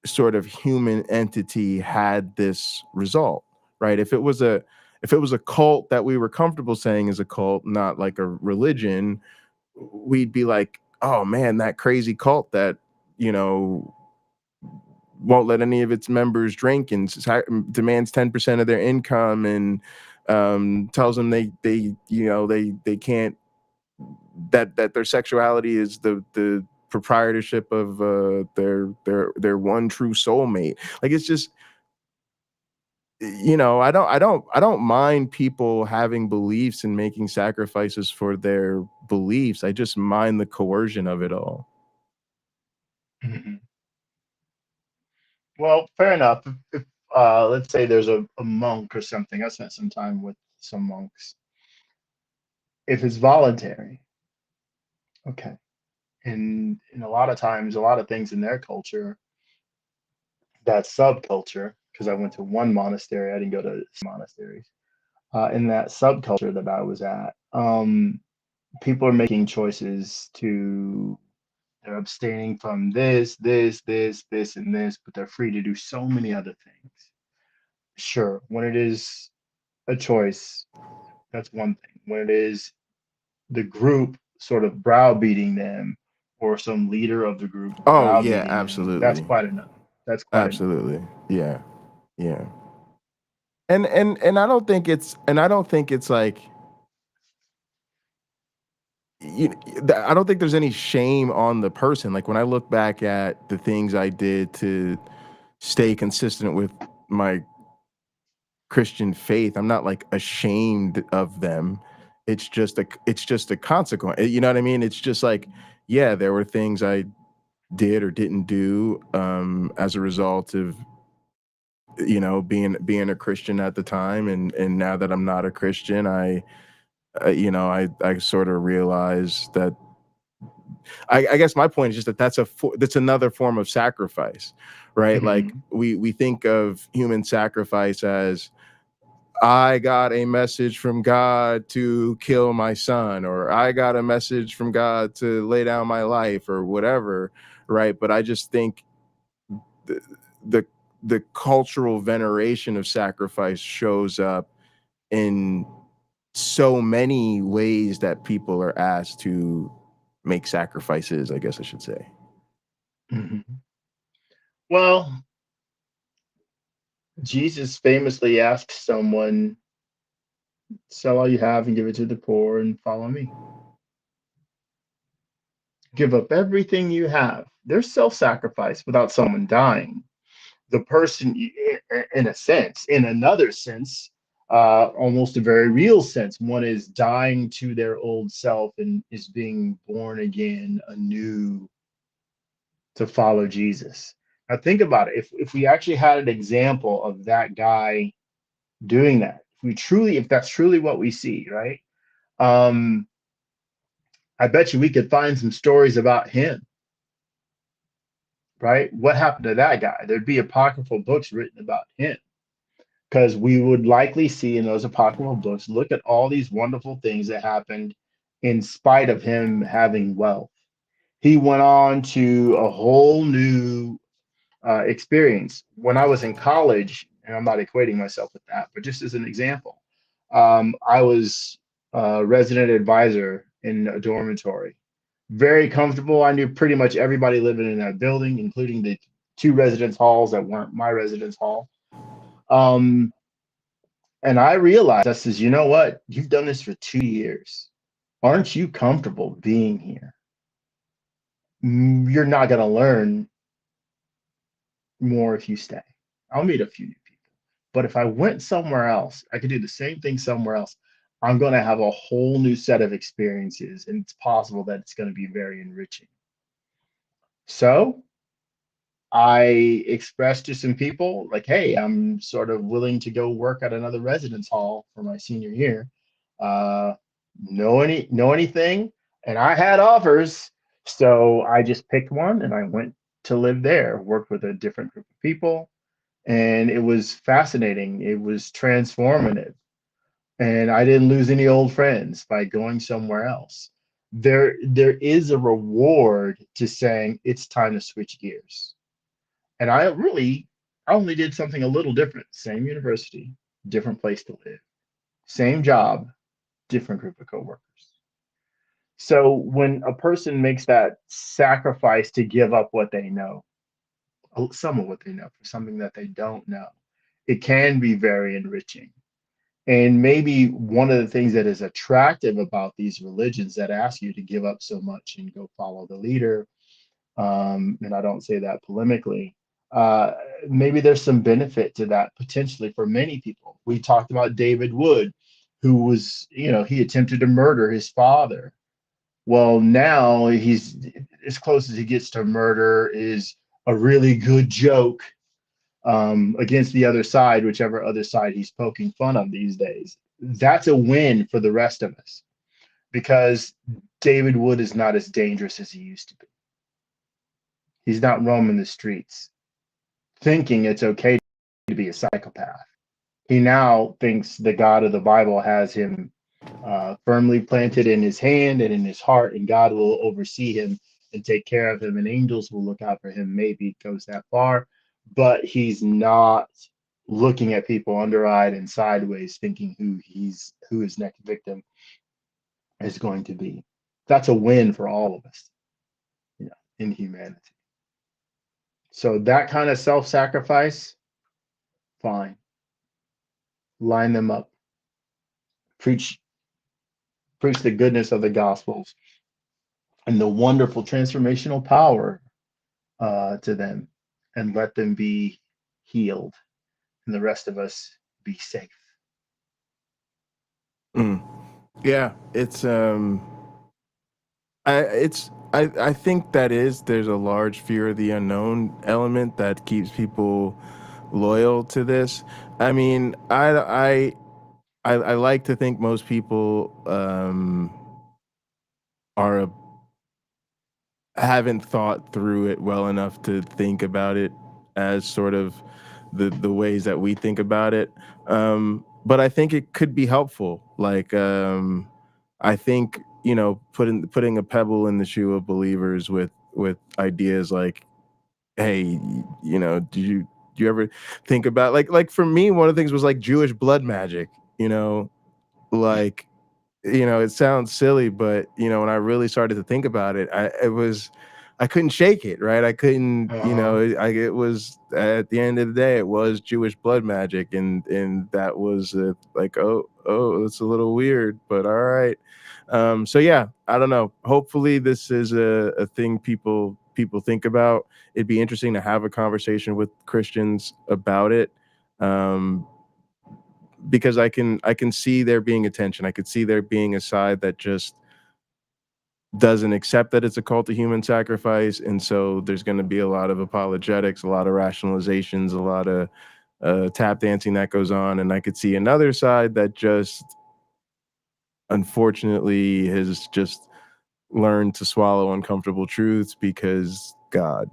sort of human entity had this result, right? If it was a cult that we were comfortable saying is a cult, not like a religion, we'd be like, oh man, that crazy cult that you know won't let any of its members drink and demands 10% of their income, and tells them they can't, that their sexuality is the proprietorship of their one true soulmate. Like, it's just, I don't mind people having beliefs and making sacrifices for their beliefs. I just mind the coercion of it all. Mhm. Well, fair enough. If let's say there's a monk or something, I spent some time with some monks. If it's voluntary, okay. And a lot of times, a lot of things in their culture, that subculture, because I went to one monastery, I didn't go to monasteries. In that subculture that I was at, people are making choices to, they're abstaining from this, and this, but they're free to do so many other things. Sure, when it is a choice, that's one thing. When it is the group sort of browbeating them, or some leader of the group Oh yeah, browbeating them, that's absolutely. quite another. That's quite another. Absolutely. Yeah. Yeah. And I don't think it's like, I don't think there's any shame on the person. Like when I look back at the things I did to stay consistent with my Christian faith, I'm not like ashamed of them. It's just a consequence. You know what I mean? It's just like, yeah, there were things I did or didn't do as a result of being a Christian at the time, and now that I'm not a Christian, I sort of realize that I guess my point is just that that's another form of sacrifice, right? Like we think of human sacrifice as, I got a message from God to kill my son, or I got a message from God to lay down my life, or whatever, right? But I just think the the, the cultural veneration of sacrifice shows up in so many ways that people are asked to make sacrifices, I guess I should say. Well, Jesus famously asked someone, sell all you have and give it to the poor and follow me. Give up everything you have. There's self-sacrifice without someone dying. The person, in a sense, in another sense, almost a very real sense, one is dying to their old self and is being born again anew to follow Jesus. Now think about it. If we actually had an example of that guy doing that, if that's truly what we see, right? I bet you we could find some stories about him, right? What happened to that guy? There'd be apocryphal books written about him, because we would likely see in those apocryphal books, look at all these wonderful things that happened in spite of him having wealth. He went on to a whole new experience. When I was in college, and I'm not equating myself with that, but just as an example, I was a resident advisor in a dormitory. Very comfortable. I knew pretty much everybody living in that building, including the two residence halls that weren't my residence hall. And I realized, I says, you know what? You've done this for 2 years. Aren't you comfortable being here? You're not going to learn more if you stay. I'll meet a few new people. But if I went somewhere else, I could do the same thing somewhere else. I'm going to have a whole new set of experiences, and it's possible that it's going to be very enriching. So I expressed to some people, like, hey, I'm sort of willing to go work at another residence hall for my senior year. Know anything? And I had offers. So I just picked one and I went to live there, worked with a different group of people, and it was fascinating. It was transformative. And I didn't lose any old friends by going somewhere else. There is a reward to saying it's time to switch gears. And I only did something a little different. Same university, different place to live. Same job, different group of coworkers. So when a person makes that sacrifice to give up what they know, some of what they know for something that they don't know, it can be very enriching. And maybe one of the things that is attractive about these religions that ask you to give up so much and go follow the leader, and I don't say that polemically, uh, maybe there's some benefit to that potentially for many people. We talked about David Wood, who was, he attempted to murder his father. Well, now he's as close as he gets to murder is a really good joke against the other side, whichever other side he's poking fun of these days. That's a win for the rest of us, because David Wood is not as dangerous as he used to be. He's not roaming the streets thinking it's okay to be a psychopath. He now thinks the God of the Bible has him firmly planted in his hand and in his heart, and God will oversee him and take care of him, and angels will look out for him. Maybe it goes that far, but he's not looking at people under-eyed and sideways, thinking who his next victim is going to be. That's a win for all of us, in humanity. So that kind of self-sacrifice, fine. line them up, preach the goodness of the Gospels and the wonderful transformational power to them, and let them be healed, and the rest of us be safe. Yeah, I think there's a large fear of the unknown element that keeps people loyal to this. I mean, I like to think most people haven't thought through it well enough to think about it as sort of the ways that we think about it. But I think it could be helpful. Like I think, you know, putting a pebble in the shoe of believers with ideas like, hey, you know, do you ever think about like for me, one of the things was like Jewish blood magic, you know, like, you know, it sounds silly, but you know, when I really started to think about it, I couldn't shake it, right? I couldn't, you know, it was at the end of the day, it was Jewish blood magic, and that was like, oh, it's a little weird, but all right. So yeah, I don't know. Hopefully, this is a thing people think about. It'd be interesting to have a conversation with Christians about it. Because I can see there being a tension. I could see there being a side that just doesn't accept that it's a cult of human sacrifice, and so there's going to be a lot of apologetics, a lot of rationalizations, a lot of tap dancing that goes on, and I could see another side that just unfortunately has just learned to swallow uncomfortable truths because God.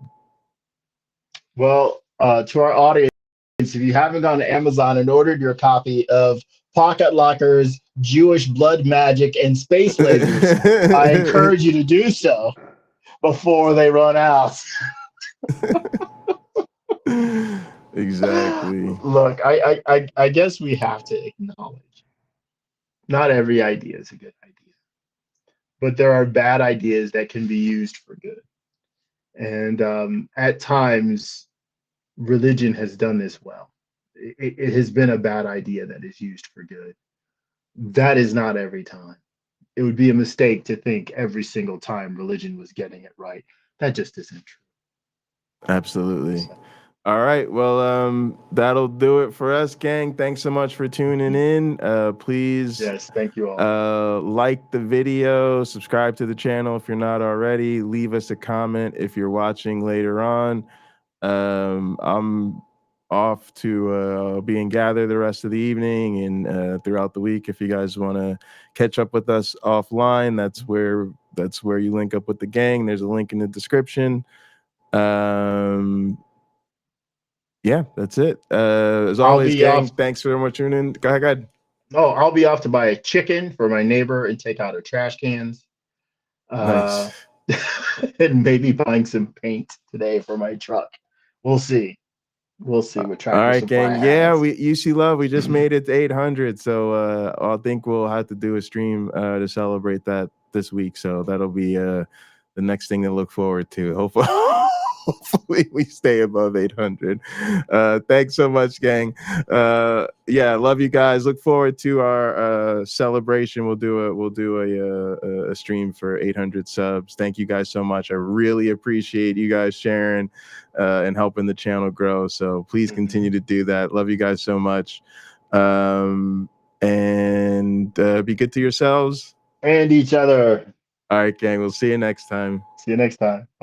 Well, to our audience, if you haven't gone to Amazon and ordered your copy of Pocket Locker's Jewish Blood Magic and Space Lasers, I encourage you to do so before they run out. Exactly. Look, I guess we have to acknowledge not every idea is a good idea, but there are bad ideas that can be used for good. And at times, religion has done this well. It has been a bad idea that is used for good. That is not every time. It would be a mistake to think every single time religion was getting it right. That just isn't true. Absolutely. So, All right. Well, that'll do it for us, gang. Thanks so much for tuning in. Please yes, thank you all. like the video, subscribe to the channel if you're not already, leave us a comment if you're watching later on. I'm off to be in Gather the rest of the evening and throughout the week. If you guys want to catch up with us offline, that's where you link up with the gang. There's a link in the description. Yeah, that's it. As I'll always, be gang, off. thanks for much tuning in. Go ahead. Oh, I'll be off to buy a chicken for my neighbor and take out her trash cans. Nice. And maybe buying some paint today for my truck. We'll see. We'll see what All Tractor right, Supply gang. Yeah, has. we UC Love. We just made it to 800, so I think we'll have to do a stream to celebrate that this week. So that'll be the next thing to look forward to. Hopefully, hopefully we stay above 800. Thanks so much, gang. Yeah, love you guys. Look forward to our celebration. We'll do a stream for 800 subs. Thank you guys so much. I really appreciate you guys sharing and helping the channel grow. So please continue to do that. Love you guys so much. And be good to yourselves And each other. All right, gang. We'll see you next time. See you next time.